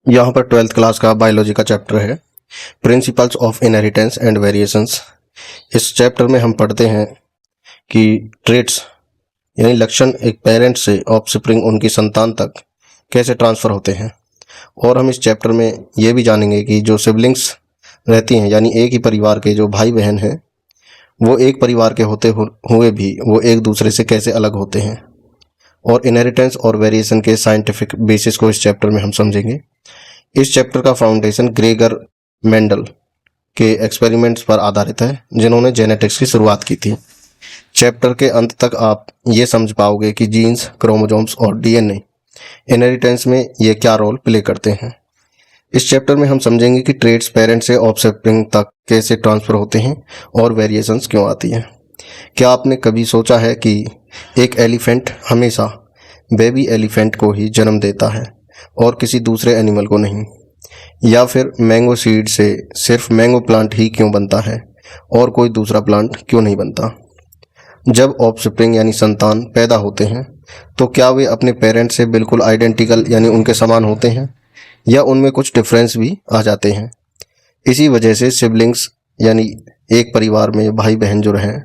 यहाँ पर 12th class का बायोलॉजी का चैप्टर है, principles of inheritance and variations. इस चैप्टर में हम पढ़ते हैं कि ट्रेट्स यानी लक्षण एक पेरेंट से ऑफस्प्रिंग उनकी संतान तक कैसे ट्रांसफ़र होते हैं। और हम इस चैप्टर में ये भी जानेंगे कि जो सिबलिंग्स रहती हैं यानी एक ही परिवार के जो भाई बहन हैं, वो एक परिवार के होते हुए भी वो एक दूसरे से कैसे अलग होते हैं। और इनहेरिटेंस और वेरिएशन के साइंटिफिक बेसिस को इस चैप्टर में हम समझेंगे। इस चैप्टर का फाउंडेशन ग्रेगर मेंडल के एक्सपेरिमेंट्स पर आधारित है, जिन्होंने जेनेटिक्स की शुरुआत की थी। चैप्टर के अंत तक आप ये समझ पाओगे कि जीन्स, क्रोमोसोम्स और डीएनए इनहेरिटेंस में ये क्या रोल प्ले करते हैं। इस चैप्टर में हम समझेंगे कि ट्रेट्स पेरेंट से ऑफस्प्रिंग तक कैसे ट्रांसफ़र होते हैं और वेरिएशंस क्यों आती हैं। क्या आपने कभी सोचा है कि एक एलिफेंट हमेशा बेबी एलिफेंट को ही जन्म देता है और किसी दूसरे एनिमल को नहीं? या फिर मैंगो सीड से सिर्फ मैंगो प्लांट ही क्यों बनता है और कोई दूसरा प्लांट क्यों नहीं बनता? जब ऑफस्प्रिंग यानी संतान पैदा होते हैं तो क्या वे अपने पेरेंट से बिल्कुल आइडेंटिकल यानी उनके समान होते हैं या उनमें कुछ डिफरेंस भी आ जाते हैं? इसी वजह से सिबलिंग्स यानी एक परिवार में भाई बहन जो हैं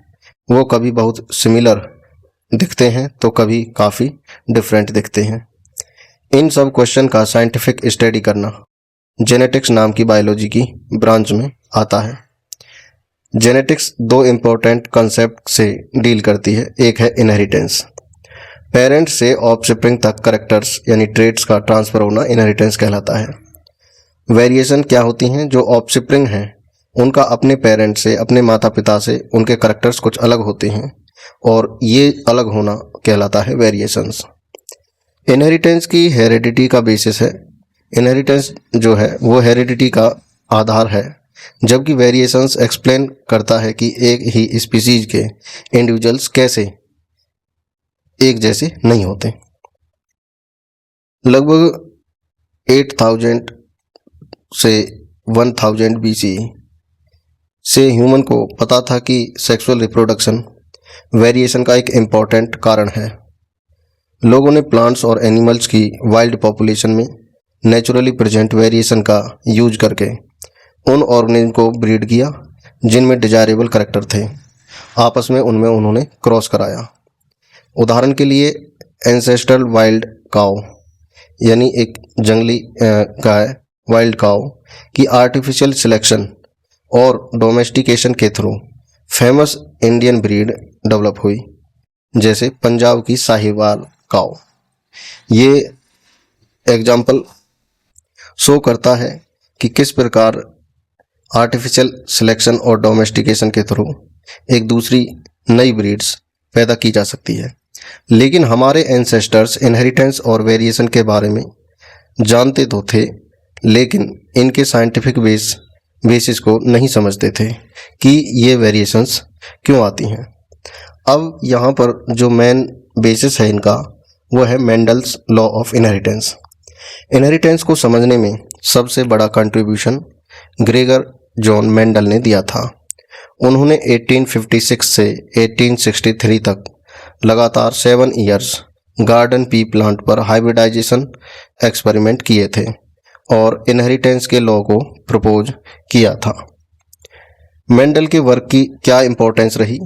वो कभी बहुत सिमिलर दिखते हैं तो कभी काफ़ी डिफरेंट दिखते हैं। इन सब क्वेश्चन का साइंटिफिक स्टडी करना जेनेटिक्स नाम की बायोलॉजी की ब्रांच में आता है। जेनेटिक्स दो इम्पोर्टेंट कॉन्सेप्ट से डील करती है। एक है इनहेरिटेंस, पेरेंट्स से ऑफस्प्रिंग तक कैरेक्टर्स यानी ट्रेट्स का ट्रांसफ़र होना इनहेरिटेंस कहलाता है। वेरिएशन क्या होती हैं? जो ऑफस्प्रिंग हैं उनका अपने पेरेंट्स से, अपने माता पिता से उनके कैरेक्टर्स कुछ अलग होते हैं और ये अलग होना कहलाता है वेरिएशंस। इनहेरिटेंस की हेरिडिटी का बेसिस है। इनहेरिटेंस जो है वो हेरिडिटी का आधार है, जबकि वेरिएशंस एक्सप्लेन करता है कि एक ही स्पीसीज के इंडिविजुअल्स कैसे एक जैसे नहीं होते। लगभग 8000 से 1000 BC से ह्यूमन को पता था कि सेक्सुअल रिप्रोडक्शन वेरिएशन का एक इम्पॉर्टेंट कारण है। लोगों ने प्लांट्स और एनिमल्स की वाइल्ड पॉपुलेशन में नेचुरली प्रेजेंट वेरिएशन का यूज करके उन ऑर्गेनिज्म को ब्रीड किया जिनमें डिजायरेबल कैरेक्टर थे। आपस में उनमें उन्होंने क्रॉस कराया। उदाहरण के लिए एंसेस्ट्रल वाइल्ड काउ यानी एक जंगली गाय वाइल्ड काउ की आर्टिफिशियल सिलेक्शन और डोमेस्टिकेशन के through famous Indian breed develop हुई, जैसे पंजाब की साहिवाल काउ। ये एग्जाम्पल शो करता है कि किस प्रकार आर्टिफिशियल सिलेक्शन और डोमेस्टिकेशन के थ्रू एक दूसरी नई ब्रीड्स पैदा की जा सकती है। लेकिन हमारे एंसेस्टर्स इनहेरिटेंस और वेरिएशन के बारे में जानते तो थे, लेकिन इनके साइंटिफिक बेसिस को नहीं समझते थे कि ये वेरिएशंस क्यों आती हैं। अब यहाँ पर जो मेन बेसिस है इनका वो है Mendel's law of inheritance. Inheritance को समझने में सबसे बड़ा कंट्रीब्यूशन ग्रेगर जॉन मेंडल ने दिया था। उन्होंने 1856 से 1863 तक लगातार 7 ईयर्स गार्डन पी प्लांट पर हाइब्रिडाइजेशन एक्सपेरिमेंट किए थे और इनहेरिटेंस के लॉ को प्रपोज किया था। मेंडल के वर्क की क्या इंपॉर्टेंस रही?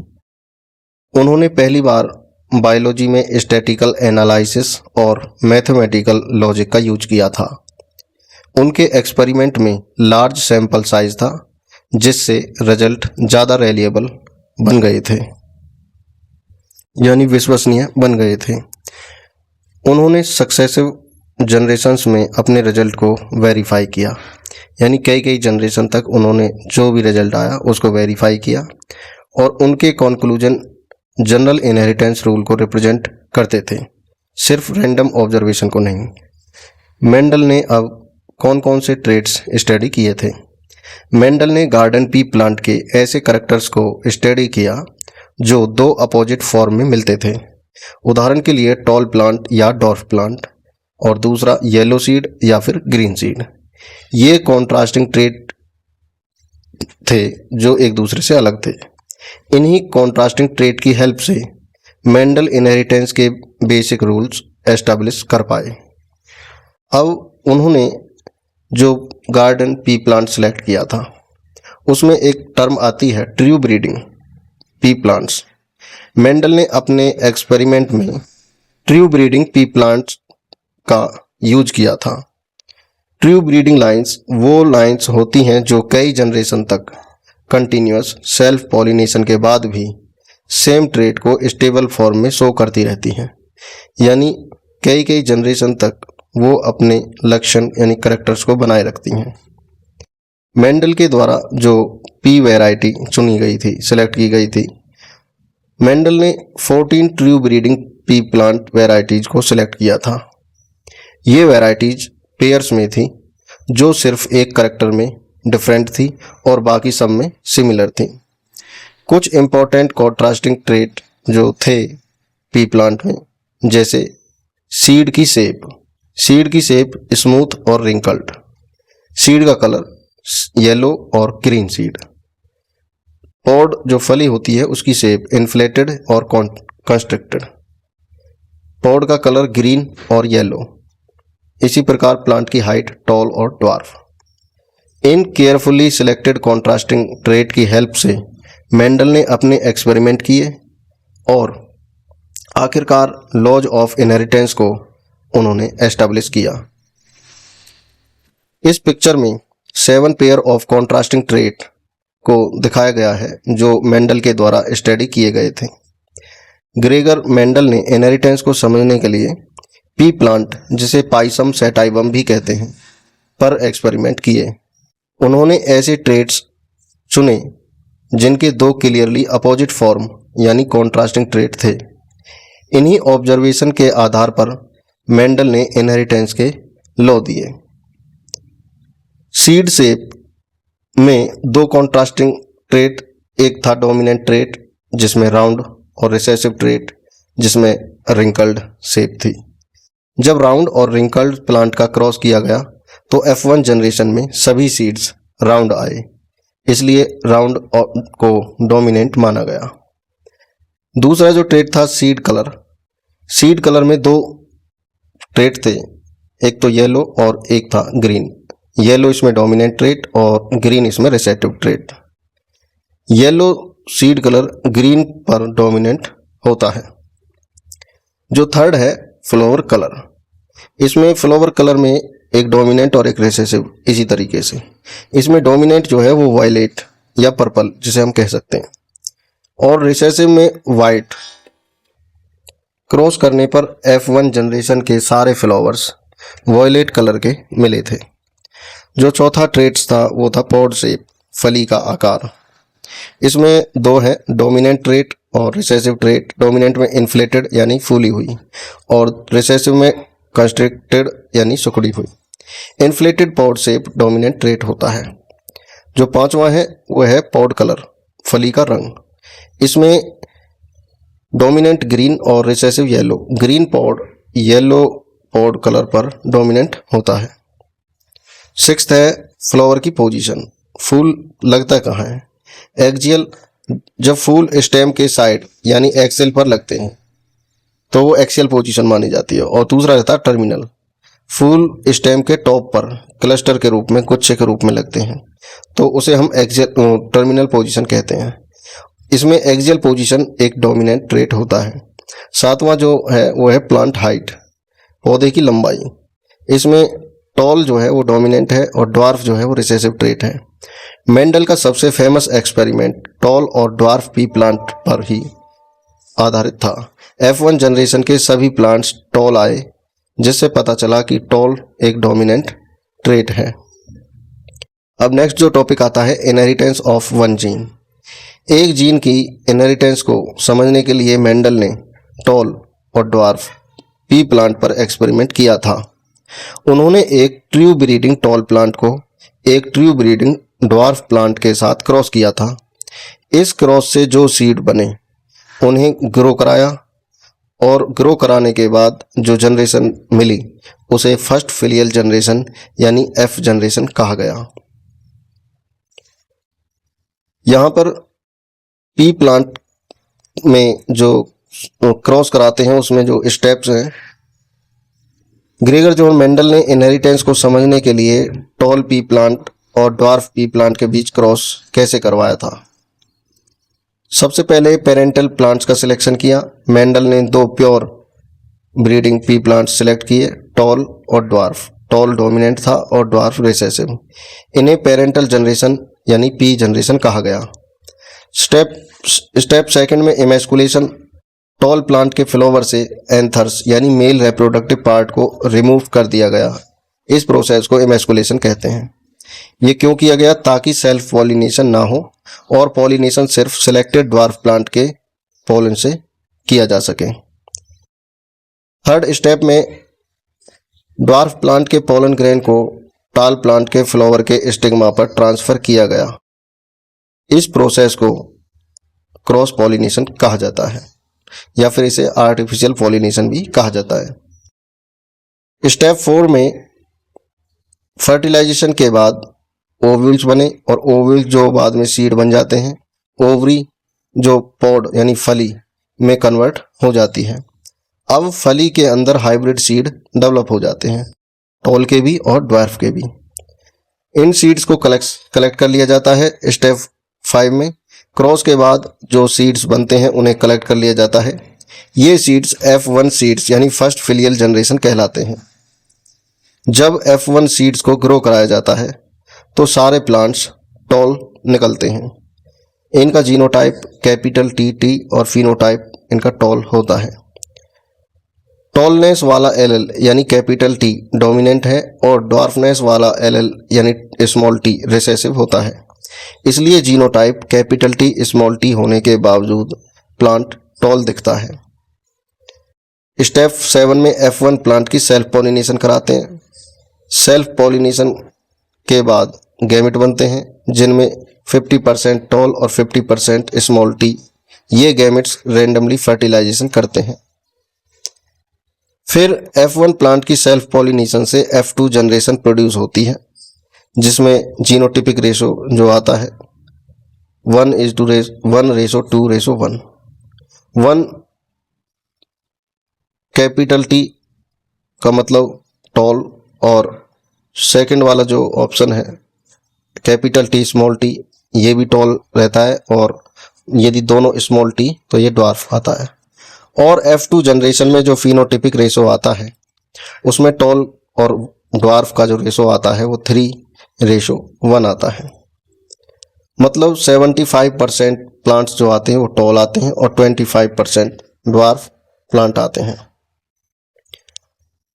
उन्होंने पहली बार बायोलॉजी में स्टैटिकल एनालिसिस और मैथमेटिकल लॉजिक का यूज किया था। उनके एक्सपेरिमेंट में लार्ज सैंपल साइज था, जिससे रिजल्ट ज़्यादा रिलायबल बन गए थे यानी विश्वसनीय बन गए थे। उन्होंने सक्सेसिव जनरेशन्स में अपने रिजल्ट को वेरीफाई किया, यानी कई जनरेशन तक उन्होंने जो भी रिजल्ट आया उसको वेरीफाई किया और उनके कंक्लूजन जनरल इनहेरिटेंस रूल को रिप्रेजेंट करते थे, सिर्फ रैंडम ऑब्जर्वेशन को नहीं। मेंडल ने अब कौन कौन से ट्रेट्स स्टडी किए थे? मेंडल ने गार्डन पी प्लांट के ऐसे कैरेक्टर्स को स्टडी किया जो दो अपोजिट फॉर्म में मिलते थे। उदाहरण के लिए टॉल प्लांट या डॉर्फ प्लांट और दूसरा येलो सीड या फिर ग्रीन सीड। ये कॉन्ट्रास्टिंग ट्रेट थे जो एक दूसरे से अलग थे। इन्हीं कॉन्ट्रास्टिंग ट्रेट की हेल्प से मेंडल इनहेरिटेंस के बेसिक रूल्स एस्टैब्लिश कर पाए। अब उन्होंने जो गार्डन पी प्लांट सिलेक्ट किया था, उसमें एक टर्म आती है true breeding P plants. Mendel ने अपने एक्सपेरिमेंट में ट्रू ब्रीडिंग पी प्लांट्स का यूज किया था। ट्रू ब्रीडिंग लाइंस वो लाइंस होती हैं जो कई जनरेशन तक कंटिन्यूअस सेल्फ पॉलिनेशन के बाद भी सेम ट्रेट को स्टेबल फॉर्म में शो करती रहती हैं, यानी कई जनरेशन तक वो अपने लक्षण यानी कैरेक्टर्स को बनाए रखती हैं। मेंडल के द्वारा जो पी वैरायटी चुनी गई थी, सिलेक्ट की गई थी, मेंडल ने 14 true breeding P plant varieties को सिलेक्ट किया था। ये वैरायटीज पेयर्स में थी जो सिर्फ एक कैरेक्टर में डिफरेंट थी और बाकी सब में सिमिलर थी। कुछ इम्पोर्टेंट कॉन्ट्रास्टिंग ट्रेट जो थे पी प्लांट में, जैसे सीड की शेप स्मूथ और रिंकल्ड, सीड का कलर येलो और ग्रीन सीड, पॉड जो फली होती है उसकी शेप इन्फ्लेटेड और कंस्ट्रिक्टेड, पॉड का कलर ग्रीन और येलो, इसी प्रकार प्लांट की हाइट टॉल और ड्वार्फ। इन केयरफुली सिलेक्टेड कॉन्ट्रास्टिंग ट्रेट की हेल्प से मेंडल ने अपने एक्सपेरिमेंट किए और आखिरकार लॉज ऑफ इनहेरिटेंस को उन्होंने एस्टैब्लिश किया। इस पिक्चर में 7 पेयर ऑफ कॉन्ट्रास्टिंग ट्रेट को दिखाया गया है जो मेंडल के द्वारा स्टडी किए गए थे। ग्रेगर मेंडल ने इनहेरिटेंस को समझने के लिए पी प्लांट, जिसे पाइसम सैटाइवम भी कहते हैं, पर एक्सपेरिमेंट किए। उन्होंने ऐसे ट्रेट्स चुने जिनके दो क्लियरली अपोजिट फॉर्म यानी कॉन्ट्रास्टिंग ट्रेट थे। इन्हीं ऑब्जर्वेशन के आधार पर मेंडल ने इनहेरिटेंस के लॉ दिए। सीड शेप में दो कॉन्ट्रास्टिंग ट्रेट, एक था डोमिनेंट ट्रेट जिसमें राउंड और रिसेसिव ट्रेट जिसमें रिंकल्ड शेप थी। जब राउंड और रिंकल्ड प्लांट का क्रॉस किया गया तो F1 जनरेशन में सभी सीड्स राउंड आए, इसलिए राउंड को डोमिनेंट माना गया। दूसरा जो ट्रेट था सीड कलर में दो ट्रेट थे, एक तो येलो और एक था ग्रीन। येलो इसमें डोमिनेंट ट्रेट और ग्रीन इसमें recessive trait. Yellow seed colour green पर डोमिनेंट होता है। जो थर्ड है फ्लावर कलर, इसमें फ्लावर कलर में एक डोमिनेंट और एक रिसेसिव, इसी तरीके से इसमें डोमिनेंट जो है वो वायलेट या पर्पल जिसे हम कह सकते हैं, और रिसेसिव में वाइट। क्रॉस करने पर F1 जनरेशन के सारे फ्लावर्स वायलेट कलर के मिले थे। जो चौथा ट्रेट्स था वो था पॉड शेप, फली का आकार। इसमें दो है डोमिनेंट ट्रेट और रिसेसिव ट्रेट। डोमिनेंट में इन्फ्लेटेड यानी फूली हुई और रिसेसिव में कंस्ट्रिक्टेड यानी सुखड़ी हुई। Inflated pod shape dominant trait होता है। जो पांचवा है वो है पॉड कलर, फली का रंग। इसमें डोमिनेंट ग्रीन और recessive yellow. Green pod yellow pod colour पर डोमिनेंट होता है। सिक्स्थ है फ्लावर की पोजीशन, फूल लगता कहाँ है। एक्सियल, जब फूल स्टेम के साइड यानी एक्सेल पर लगते हैं तो वो एक्सियल पोजीशन मानी जाती है। और दूसरा रहता है टर्मिनल, फूल स्टेम के टॉप पर क्लस्टर के रूप में, गुच्छे के रूप में लगते हैं तो उसे हम एक्सियल टर्मिनल पोजीशन कहते हैं। इसमें एक्सियल पोजीशन एक डोमिनेंट ट्रेट होता है। सातवां जो है वो है प्लांट हाइट, पौधे की लंबाई। इसमें टॉल जो है वो डोमिनेंट है और ड्वार्फ जो है वो रिसेसिव ट्रेट है। मेंडल का सबसे फेमस एक्सपेरिमेंट टॉल और ड्वार्फ पी प्लांट पर ही आधारित था। F1 जनरेशन के सभी प्लांट्स टॉल आए, जिससे पता चला कि टॉल एक डोमिनेंट ट्रेट है। अब नेक्स्ट जो टॉपिक आता है इनहेरिटेंस ऑफ वन जीन। एक जीन की इनहेरिटेंस को समझने के लिए मेंडल ने टॉल और ड्वार्फ पी प्लांट पर एक्सपेरिमेंट किया था। उन्होंने एक ट्रू ब्रीडिंग टॉल प्लांट को एक ट्रू ब्रीडिंग ड्वार्फ प्लांट के साथ क्रॉस किया था। इस क्रॉस से जो सीड बने उन्हें ग्रो कराया और ग्रो कराने के बाद जो जनरेशन मिली उसे फर्स्ट फिलियल जनरेशन यानी F जनरेशन कहा गया। यहाँ पर पी प्लांट में जो क्रॉस कराते हैं उसमें जो स्टेप्स हैं, ग्रेगर जॉन मेंडल ने इनहेरिटेंस को समझने के लिए टॉल पी प्लांट और ड्वार्फ पी प्लांट के बीच क्रॉस कैसे करवाया था? सबसे पहले पेरेंटल प्लांट्स का सिलेक्शन किया। मेंडल ने 2 pure breeding P plants select किए, टॉल और ड्वार्फ। टॉल डोमिनेंट था और ड्वार्फ रिसेसिव। इन्हें पेरेंटल जनरेशन यानी पी जनरेशन कहा गया। स्टेप सेकंड में इमेस्कुलेशन। टॉल प्लांट के फ्लावर से एंथर्स यानी मेल रिप्रोडक्टिव पार्ट को रिमूव कर दिया गया। इस प्रोसेस को इमेस्कुलेशन कहते हैं। ये क्यों किया गया? ताकि सेल्फ पॉलिनेशन ना हो और पॉलिनेशन सिर्फ सिलेक्टेड ड्वार्फ प्लांट के पोलन से किया जा सके। थर्ड स्टेप में ड्वार्फ प्लांट के पोलन ग्रेन को टाल प्लांट के फ्लावर के स्टिग्मा पर ट्रांसफर किया गया। इस प्रोसेस को क्रॉस पॉलिनेशन कहा जाता है या फिर इसे आर्टिफिशियल पॉलिनेशन भी कहा जाता है। स्टेप 4 में फर्टिलाइजेशन के बाद ओव्यूल्स बने और ओव्यूल्स जो बाद में सीड बन जाते हैं। ओवरी जो पॉड यानी फली में कन्वर्ट हो जाती है। अब फली के अंदर हाइब्रिड सीड डेवलप हो जाते हैं, टॉल के भी और ड्वार्फ के भी। इन सीड्स को कलेक्ट कर लिया जाता है। स्टेप 5 में क्रॉस के बाद जो सीड्स बनते हैं उन्हें कलेक्ट कर लिया जाता है। ये सीड्स F1 सीड्स यानी फर्स्ट फिलियल जनरेशन कहलाते हैं। जब F1 सीड्स को ग्रो कराया जाता है तो सारे प्लांट्स टॉल निकलते हैं। इनका जीनोटाइप कैपिटल T और फिनोटाइप इनका टॉल होता है। टॉलनेस वाला एल यानी कैपिटल T डोमिनेंट है और ड्वार्फनेस वाला एल यानी स्मॉल t रिसेसिव होता है। इसलिए genotype capital T small t होने के बावजूद प्लांट टॉल दिखता है। स्टेप 7 में F1 प्लांट की सेल्फ पॉलिनेशन कराते हैं। सेल्फ पॉलिनेशन के बाद गैमेट बनते हैं जिनमें 50% टॉल और 50% स्मॉल t। ये गैमेट्स रेंडमली फर्टिलाइजेशन करते हैं। फिर F1 प्लांट की सेल्फ पॉलिनेशन से F2 जनरेशन प्रोड्यूस होती है जिसमें जीनोटिपिक रेशो जो आता है 1:2:1। 1 कैपिटल T का मतलब टॉल और सेकंड वाला जो ऑप्शन है कैपिटल T स्मॉल t ये भी टॉल रहता है और यदि दोनों स्मॉल t तो ये ड्वार्फ आता है। और F2 जनरेशन में जो फिनोटिपिक रेशो आता है उसमें टॉल और ड्वार्फ का जो रेशो आता है वो 3:1 आता है। मतलब 75% प्लांट्स जो आते हैं वो टॉल आते हैं और 25% ड्वार्फ प्लांट आते हैं।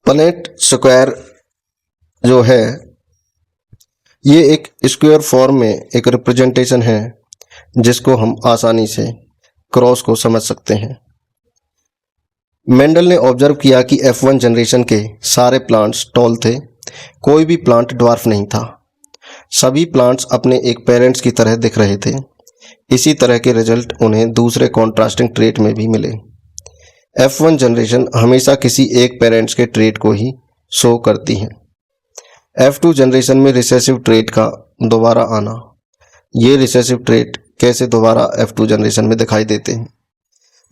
पनेट स्क्वायर जो है ये एक स्क्वायर फॉर्म में एक रिप्रेजेंटेशन है जिसको हम आसानी से क्रॉस को समझ सकते हैं। मेंडल ने ऑब्जर्व किया कि F1 जनरेशन के सारे प्लांट्स टॉल थे, कोई भी प्लांट ड्वार्फ नहीं था। सभी प्लांट्स अपने एक पेरेंट्स की तरह दिख रहे थे। इसी तरह के रिजल्ट उन्हें दूसरे कॉन्ट्रास्टिंग ट्रेट में भी मिले। F1 जनरेशन हमेशा किसी एक पेरेंट्स के ट्रेट को ही शो करती है। F2 जनरेशन में रिसेसिव ट्रेट का दोबारा आना। ये रिसेसिव ट्रेट कैसे दोबारा F2 जनरेशन में दिखाई देते हैं?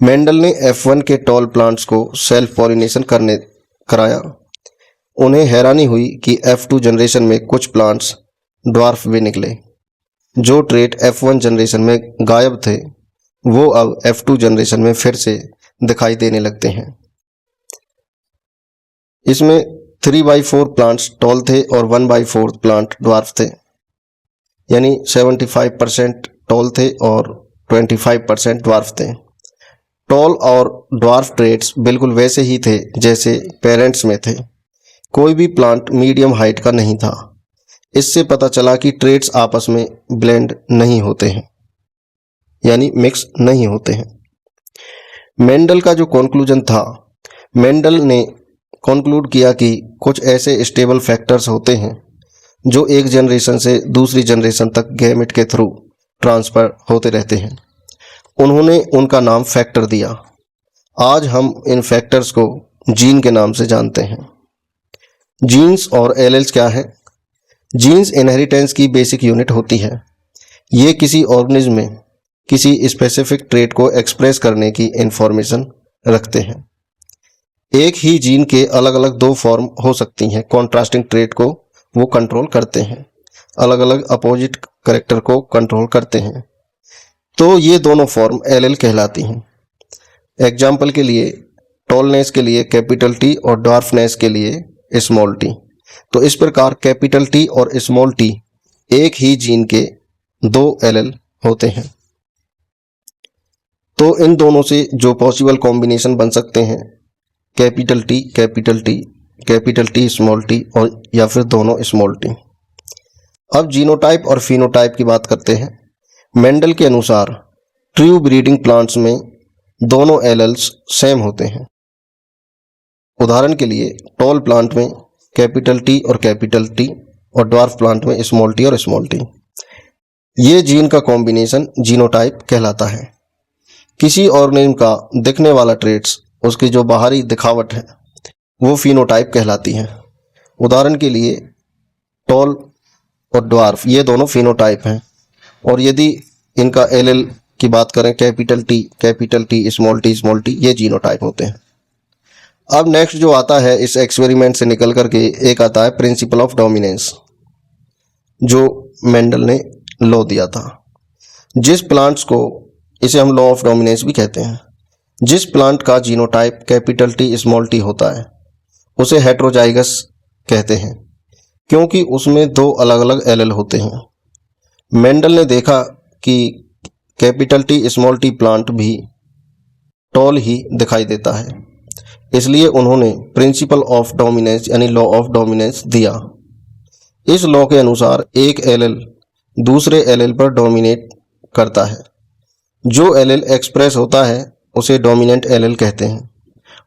मेंडल ने F1 के टॉल प्लांट्स को सेल्फ पॉलिनेशन कराया। उन्हें हैरानी हुई कि F2 जनरेशन में कुछ प्लांट्स ड्वार्फ भी निकले। जो ट्रेट F1 जनरेशन में गायब थे वो अब F2 जनरेशन में फिर से दिखाई देने लगते हैं। इसमें 3/4 प्लांट्स टॉल थे और 1/4 प्लांट ड्वार्फ थे, यानी 75% टॉल थे और 25% ड्वार्फ थे। टॉल और ड्वार्फ ट्रेट्स बिल्कुल वैसे ही थे जैसे पेरेंट्स में थे। कोई भी प्लांट मीडियम हाइट का नहीं था। इससे पता चला कि ट्रेट्स आपस में ब्लेंड नहीं होते हैं, यानी मिक्स नहीं होते हैं। मेंडल का जो कॉन्क्लूजन था, मेंडल ने कॉन्क्लूड किया कि कुछ ऐसे स्टेबल फैक्टर्स होते हैं जो एक जनरेशन से दूसरी जनरेशन तक गैमेट के थ्रू ट्रांसफर होते रहते हैं। उन्होंने उनका नाम फैक्टर दिया। आज हम इन फैक्टर्स को जीन के नाम से जानते हैं। जीन्स और एलेल्स क्या है? जीन्स इनहेरिटेंस की बेसिक यूनिट होती है। ये किसी ऑर्गेनिज्म में किसी स्पेसिफिक ट्रेट को एक्सप्रेस करने की इंफॉर्मेशन रखते हैं। एक ही जीन के अलग अलग 2 फॉर्म हो सकती हैं कॉन्ट्रास्टिंग ट्रेट को वो कंट्रोल करते हैं, अलग अलग अपोजिट कैरेक्टर को कंट्रोल करते हैं। तो ये दोनों फॉर्म एल कहलाती हैं। एग्जाम्पल के लिए टॉलनेस के लिए कैपिटल टी और ड्वार्फनेस के लिए स्मॉल टी। तो इस प्रकार कैपिटल टी और स्मॉल टी एक ही जीन के दो एल होते हैं। तो इन दोनों से जो पॉसिबल कॉम्बिनेशन बन सकते हैं capital T capital T, capital T small T, और या फिर दोनों स्मॉल टी। अब जीनोटाइप और फिनोटाइप की बात करते हैं। मेंडल के अनुसार ट्रू ब्रीडिंग प्लांट्स में दोनों एलल्स सेम होते हैं। उदाहरण के लिए टॉल प्लांट में कैपिटल टी और कैपिटल टी और ड्वार्फ प्लांट में स्मॉल टी और स्मॉल टी। ये जीन का कॉम्बिनेशन जीनोटाइप कहलाता है। किसी ऑर्गेनिज्म का दिखने वाला ट्रेट्स, उसकी जो बाहरी दिखावट है, वो फिनोटाइप कहलाती है। उदाहरण के लिए टॉल और ड्वार्फ ये दोनों फिनोटाइप हैं, और यदि इनका एल की बात करें कैपिटल टी स्मॉल टी, ये जीनोटाइप होते हैं। अब नेक्स्ट जो आता है इस एक्सपेरिमेंट से निकल करके एक आता है प्रिंसिपल ऑफ डोमिनेंस, जो मेंडल ने लॉ दिया था। जिस प्लांट्स को, इसे हम लॉ ऑफ डोमिनेंस भी कहते हैं, जिस प्लांट का genotype capital T small T होता है उसे हेट्रोजाइगस कहते हैं, क्योंकि उसमें दो अलग अलग एल होते हैं। मेंडल ने देखा कि capital T small T plant भी टॉल ही दिखाई देता है, इसलिए उन्होंने प्रिंसिपल ऑफ डोमिनेंस यानी लॉ ऑफ डोमिनेंस दिया। इस लॉ के अनुसार एक एल दूसरे एल पर डोमिनेट करता है। जो एल एक्सप्रेस होता है उसे डोमिनेंट एल कहते हैं,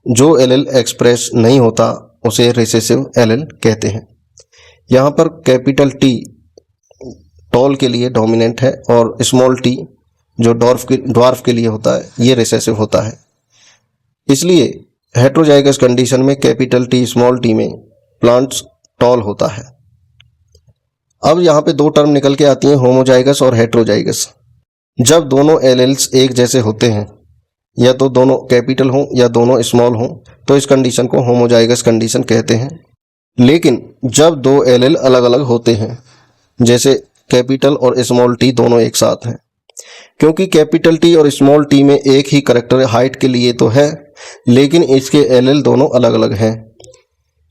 जो एल एक्सप्रेस नहीं होता उसे रिसेसिव एल कहते हैं। यहाँ पर कैपिटल टी टॉल के लिए डोमिनेंट है और स्मॉल टी जो ड्वार्फ के लिए होता है ये रिसेसिव होता है। इसलिए हेट्रोजाइगस कंडीशन में कैपिटल टी स्मॉल टी में प्लांट्स टॉल होता है। अब यहाँ पे दो टर्म निकल के आती हैं, होमोजाइगस और हेट्रोजाइगस। जब दोनों एलेल्स एक जैसे होते हैं, या तो दोनों कैपिटल हों या दोनों स्मॉल हों, तो इस कंडीशन को होमोजाइगस कंडीशन कहते हैं। लेकिन जब दो एलेल अलग अलग होते हैं, जैसे कैपिटल और स्मॉल टी दोनों एक साथ हैं, क्योंकि कैपिटल टी और स्मॉल टी में एक ही करेक्टर हाइट के लिए तो है, लेकिन इसके एलेल दोनों अलग अलग हैं,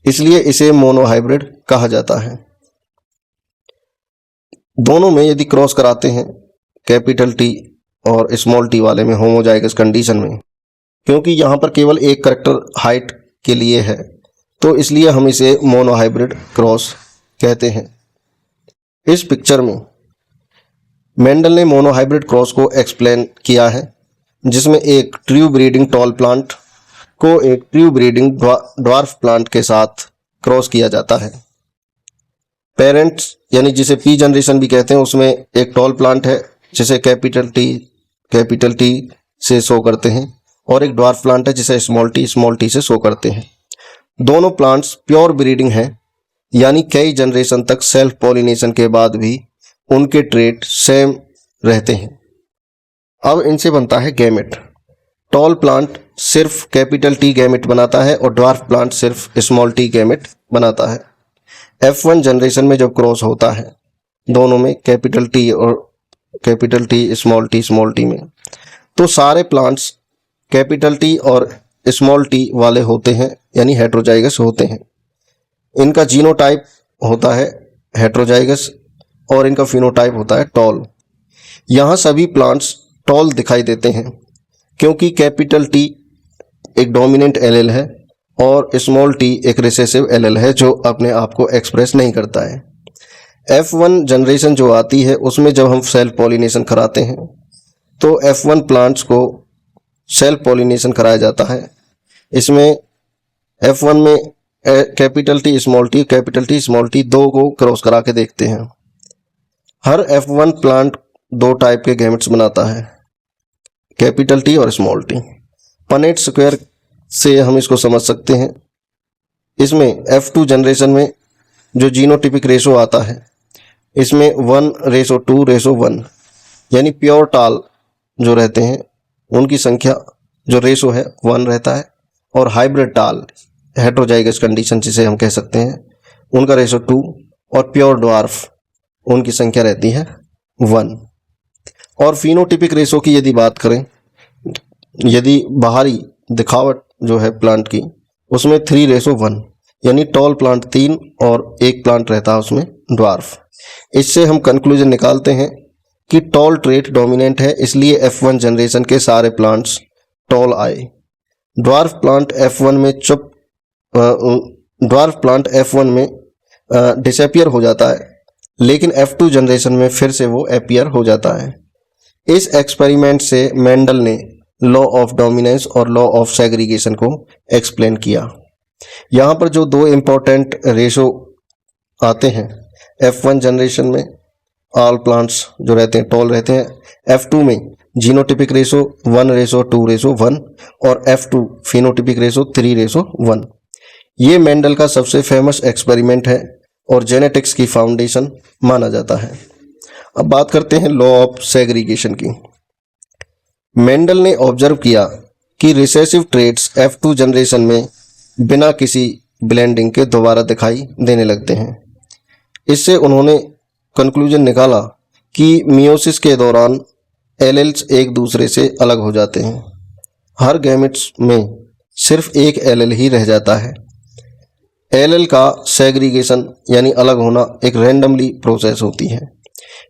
इसलिए इसे मोनोहाइब्रिड कहा जाता है। दोनों में यदि क्रॉस कराते हैं कैपिटल टी और स्मॉल टी वाले में होमोजाइगस कंडीशन में, क्योंकि यहाँ पर केवल एक करेक्टर हाइट के लिए है, तो इसलिए हम इसे मोनोहाइब्रिड क्रॉस कहते हैं। इस पिक्चर में मेंडल ने मोनोहाइब्रिड क्रॉस को एक्सप्लेन किया है, जिसमें एक ट्रू ब्रीडिंग टॉल प्लांट को एक ट्रू ब्रीडिंग ड्वार्फ प्लांट के साथ क्रॉस किया जाता है। पेरेंट्स यानी जिसे पी जनरेशन भी कहते हैं, उसमें एक टॉल प्लांट है जिसे कैपिटल टी से शो करते हैं, और एक ड्वार्फ प्लांट है जिसे स्मॉल टी से शो करते हैं। दोनों प्लांट्स प्योर ब्रीडिंग हैं, यानी कई जनरेशन तक सेल्फ पॉलिनेशन के बाद भी उनके ट्रेट सेम रहते हैं। अब इनसे बनता है गैमेट। टॉल प्लांट सिर्फ कैपिटल टी गैमेट बनाता है और ड्वार्फ प्लांट सिर्फ स्मॉल टी गैमेट बनाता है। F1 जनरेशन में जब क्रॉस होता है दोनों में, कैपिटल टी और कैपिटल टी स्मॉल टी में, तो सारे प्लांट्स कैपिटल टी और स्मॉल टी वाले होते हैं, यानी हेट्रोजाइगस होते हैं। इनका जीनोटाइप होता है हेट्रोजाइगस और इनका फिनोटाइप होता है टॉल। यहाँ सभी प्लांट्स टॉल दिखाई देते हैं, क्योंकि कैपिटल टी एक डोमिनेंट एलेल है और स्मॉल टी एक रिसेसिव एलेल है जो अपने आप को एक्सप्रेस नहीं करता है। F1 जनरेशन जो आती है उसमें जब हम सेल्फ पॉलिनेशन कराते हैं तो F1 प्लांट्स को सेल्फ पॉलिनेशन कराया जाता है। इसमें F1 में कैपिटल टी स्मॉल टी दो को क्रॉस करा के देखते हैं। हर F1 प्लांट दो टाइप के गैमेट्स बनाता है, कैपिटल टी और स्मॉल टी। पनेट स्क्वायर से हम इसको समझ सकते हैं। इसमें F2 जनरेशन में जो जीनोटिपिक रेशो आता है, इसमें 1:2:1, यानी प्योर टाल जो रहते हैं उनकी संख्या जो रेशो है 1 रहता है, और हाइब्रिड टाल हेट्रोजाइगस कंडीशन जिसे हम कह सकते हैं उनका रेशो 2 और प्योर ड्वार्फ उनकी संख्या रहती है 1। और फिनोटिपिक रेशो की यदि बात करें, यदि बाहरी दिखावट जो है प्लांट की उसमें 3:1, यानी टॉल प्लांट 3 और एक प्लांट रहता है उसमें ड्वार्फ। इससे हम कंक्लूजन निकालते हैं कि टॉल ट्रेट डोमिनेंट है, इसलिए F1 जनरेशन के सारे प्लांट्स टॉल आए। ड्वार्फ प्लांट F1 में डिसअपियर हो जाता है, लेकिन F2 जनरेशन में फिर से वो अपीयर हो जाता है। इस एक्सपेरिमेंट से मेंडल ने लॉ ऑफ डोमिनेंस और लॉ ऑफ सेग्रीगेशन को एक्सप्लेन किया। यहाँ पर जो दो इम्पोर्टेंट रेशो आते हैं, F1 जनरेशन में ऑल प्लांट्स जो रहते हैं टॉल रहते हैं, F2 में जीनोटिपिक रेशो 1:2:1 और F2 फिनोटिपिक रेशो 3:1। ये मेंडल का सबसे फेमस एक्सपेरिमेंट है और जेनेटिक्स की फाउंडेशन माना जाता है। अब बात करते हैं लॉ ऑफ सेग्रीगेशन की। मेंडल ने ऑब्जर्व किया कि रिसेसिव ट्रेट्स F2 जनरेशन में बिना किसी ब्लेंडिंग के दोबारा दिखाई देने लगते हैं। इससे उन्होंने कंक्लूजन निकाला कि मियोसिस के दौरान एलेल्स एक दूसरे से अलग हो जाते हैं। हर गैमेट्स में सिर्फ एक एलेल ही रह जाता है। एलेल का सेग्रीगेशन यानी अलग होना एक रैंडमली प्रोसेस होती है,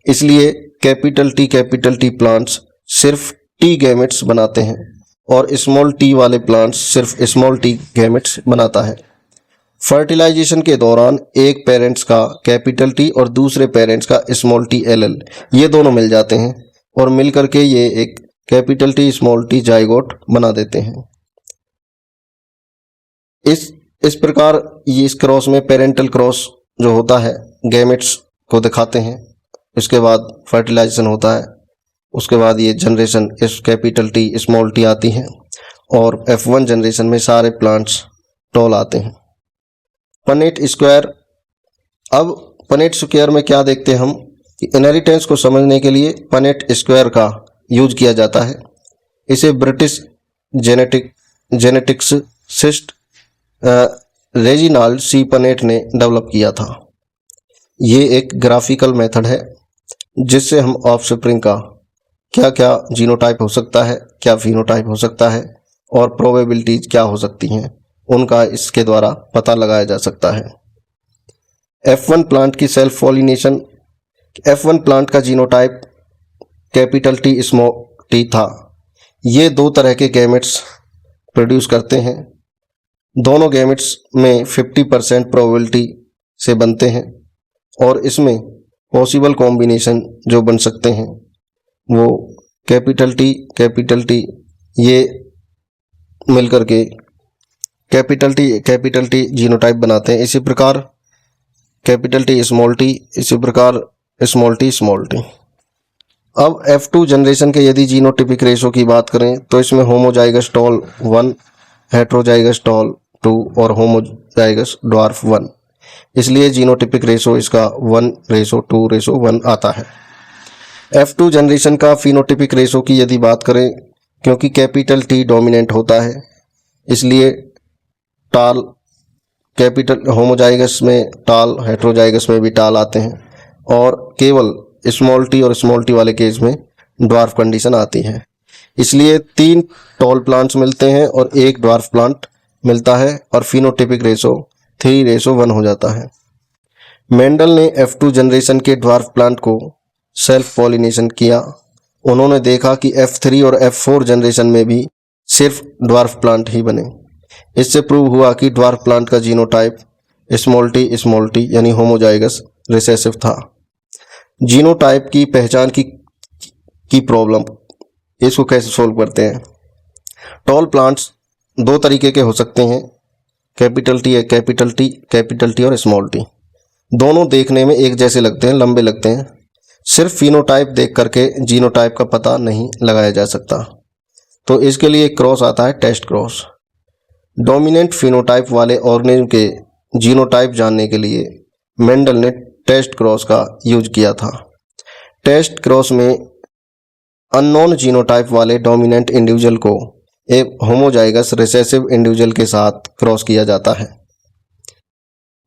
इसलिए कैपिटल टी प्लांट्स सिर्फ टी गैमेट्स बनाते हैं और स्मॉल टी वाले प्लांट्स सिर्फ स्मॉल टी गैमेट्स बनाता है। फर्टिलाइजेशन के दौरान एक पेरेंट्स का कैपिटल टी और दूसरे पेरेंट्स का स्मॉल टी एलेल, ये दोनों मिल जाते हैं और मिलकर के ये एक capital T small T zygote बना देते हैं। इस प्रकार ये इस क्रॉस में पेरेंटल क्रॉस जो होता है गैमेट्स को दिखाते हैं। इसके बाद फर्टिलाइजेशन होता है, उसके बाद ये जनरेशन इस कैपिटल टी स्मॉल टी आती है और F1 जनरेशन में सारे प्लांट्स टॉल आते हैं। Punnett square. अब पनेट स्क्वायर में क्या देखते हैं हम कि इनहेरिटेंस को समझने के लिए पनेट स्क्वायर का यूज किया जाता है। इसे ब्रिटिश जेनेटिक्सिस्ट रेजिनाल्ड सी पनेट ने डेवलप किया था। ये एक ग्राफिकल मेथड है जिससे हम ऑफस्प्रिंग का क्या क्या जीनोटाइप हो सकता है, क्या फिनोटाइप हो सकता है और प्रोबेबिलिटीज क्या हो सकती हैं, उनका इसके द्वारा पता लगाया जा सकता है। F1 प्लांट की सेल्फ पॉलिनेशन। F1 प्लांट का genotype capital T small T था। ये दो तरह के गैमेट्स प्रोड्यूस करते हैं। दोनों गैमेट्स में 50% प्रोबेबिलिटी से बनते हैं और इसमें पॉसिबल कॉम्बिनेशन जो बन सकते हैं वो कैपिटल टी ये मिलकर के कैपिटल टी जीनोटाइप बनाते हैं। इसी प्रकार कैपिटल टी स्मॉल टी, इसी प्रकार स्मॉल टी। अब F2 जनरेशन के यदि जीनोटिपिक रेशो की बात करें तो इसमें होमोजाइगस टॉल 1, हेट्रोजाइगस टॉल 2 और होमोजाइगस ड्वार्फ 1, इसलिए जीनोटिपिक रेशो इसका 1:2:1 आता है। F2 जनरेशन का फिनोटिपिक रेशो की यदि बात करें, क्योंकि कैपिटल टी डोमिनेंट होता है इसलिए टाल कैपिटल होमोजाइगस में टाल, हेट्रोजाइगस में भी टाल आते हैं और केवल स्मॉल टी और स्मॉल टी वाले केस में ड्वार्फ कंडीशन आती है। इसलिए 3 टॉल प्लांट्स मिलते हैं और 1 ड्वार्फ प्लांट मिलता है और फिनोटिपिक रेशो 3:1 हो जाता है। मेंडल ने F2 जनरेशन के ड्वार्फ प्लांट को सेल्फ पॉलिनेशन किया। उन्होंने देखा कि F3 और F4 जनरेशन में भी सिर्फ ड्वार्फ प्लांट ही बने। इससे प्रूव हुआ कि ड्वार्फ प्लांट का जीनोटाइप स्मॉल टी यानी होमोजाइगस रिसेसिव था। जीनोटाइप की पहचान की प्रॉब्लम, इसको कैसे सोल्व करते हैं। टॉल प्लांट्स 2 तरीके के हो सकते हैं, कैपिटल टी और स्मॉल टी। दोनों देखने में एक जैसे लगते हैं, लंबे लगते हैं। सिर्फ फिनोटाइप देख करके जीनोटाइप का पता नहीं लगाया जा सकता, तो इसके लिए एक क्रॉस आता है, टेस्ट क्रॉस। डोमिनेंट फिनोटाइप वाले ऑर्गेनिज्म के जीनोटाइप जानने के लिए मेंडल ने टेस्ट क्रॉस का यूज किया था। टेस्ट क्रॉस में अननोन जीनोटाइप वाले डोमिनेंट इंडिविजुअल को एक होमोजाइगस रिसेसिव इंडिविजुअल के साथ क्रॉस किया जाता है।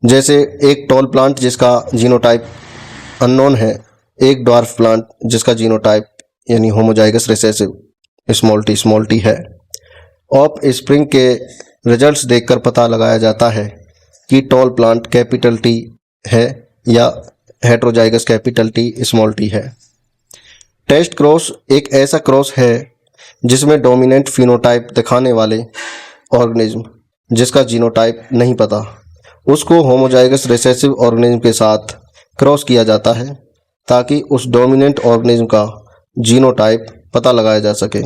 जैसे एक टॉल प्लांट जिसका जीनोटाइप अननोन है, एक ड्वार्फ प्लांट जिसका जीनोटाइप यानी होमोजाइगस रिसेसिव स्मॉल टी है। ऑफ स्प्रिंग के रिजल्ट्स देखकर पता लगाया जाता है कि टॉल प्लांट कैपिटल टी है या heterozygous capital T small T है। टेस्ट क्रॉस एक ऐसा क्रॉस है जिसमें डोमिनेंट फिनोटाइप दिखाने वाले ऑर्गेनिज्म जिसका जीनोटाइप नहीं पता, उसको होमोजाइगस रिसेसिव ऑर्गेनिज्म के साथ क्रॉस किया जाता है ताकि उस डोमिनेंट ऑर्गेनिज्म का जीनोटाइप पता लगाया जा सके।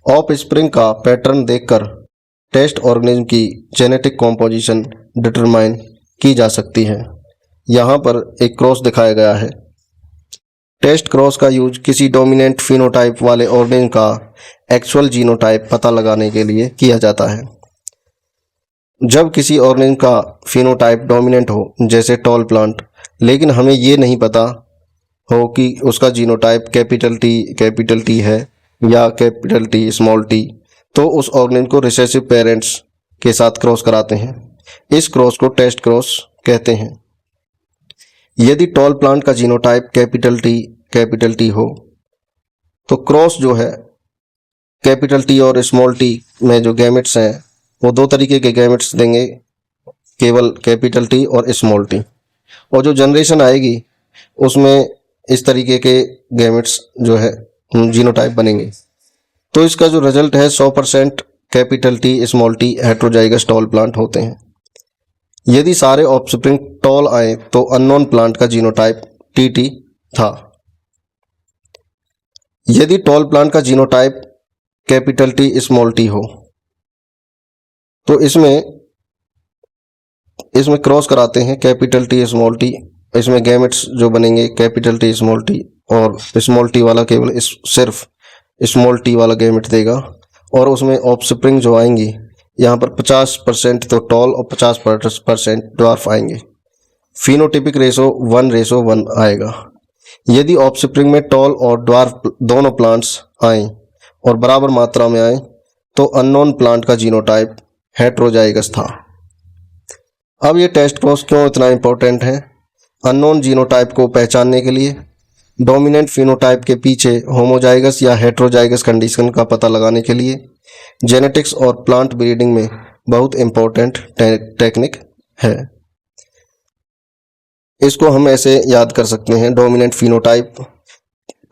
ऑफ स्प्रिंग का पैटर्न देखकर टेस्ट ऑर्गेनिज्म की जेनेटिक कॉम्पोजिशन डिटरमाइन की जा सकती है। यहाँ पर एक क्रॉस दिखाया गया है। टेस्ट क्रॉस का यूज किसी डोमिनेंट फिनोटाइप वाले ऑर्गेनिज्म का एक्चुअल जीनोटाइप पता लगाने के लिए किया जाता है। जब किसी ऑर्गेनिज्म का फिनोटाइप डोमिनेंट हो, जैसे टॉल प्लांट, लेकिन हमें ये नहीं पता हो कि उसका जीनोटाइप कैपिटल टी है या कैपिटल टी स्मॉल टी, तो उस ऑर्गेनिज्म को रिसेसिव पेरेंट्स के साथ क्रॉस कराते हैं। इस क्रॉस को टेस्ट क्रॉस कहते हैं। यदि टॉल प्लांट का जीनोटाइप कैपिटल टी हो तो क्रॉस जो है कैपिटल टी और स्मॉल टी में जो गैमेट्स हैं वो दो तरीके के गैमेट्स देंगे, केवल कैपिटल टी और स्मॉल टी, और जो जनरेशन आएगी उसमें इस तरीके के गैमेट्स जो है जीनोटाइप बनेंगे। तो इसका जो रिजल्ट है 100% capital T small T heterozygous tall plant होते हैं। यदि सारे ऑफस्प्रिंग टॉल आए तो अननोन प्लांट का जीनोटाइप टी था। यदि टॉल प्लांट का genotype capital T small T हो तो इसमें क्रॉस कराते हैं कैपिटल टी स्मॉल टी। इसमें गैमेट्स जो बनेंगे कैपिटल टी स्मॉल टी, और स्मॉल टी वाला केवल सिर्फ स्मॉल टी वाला गैमेट देगा, और उसमें ऑफस्प्रिंग जो आएंगी यहाँ पर 50% तो टॉल और 50% ड्वार्फ आएंगे। फिनोटिपिक रेशो 1:1 आएगा। यदि ऑफस्प्रिंग में टॉल और ड्वार्फ दोनों प्लांट्स आएं और बराबर मात्रा में आए तो अननोन प्लांट का जीनोटाइप हेट्रोजाइगस था। अब ये टेस्ट क्रॉस क्यों इतना इंपॉर्टेंट है? अननोन जीनोटाइप को पहचानने के लिए, डोमिनेंट फिनोटाइप के पीछे होमोजाइगस या हेट्रोजाइगस कंडीशन का पता लगाने के लिए, जेनेटिक्स और प्लांट ब्रीडिंग में बहुत इंपॉर्टेंट टेक्निक है। इसको हम ऐसे याद कर सकते हैं, dominant phenotype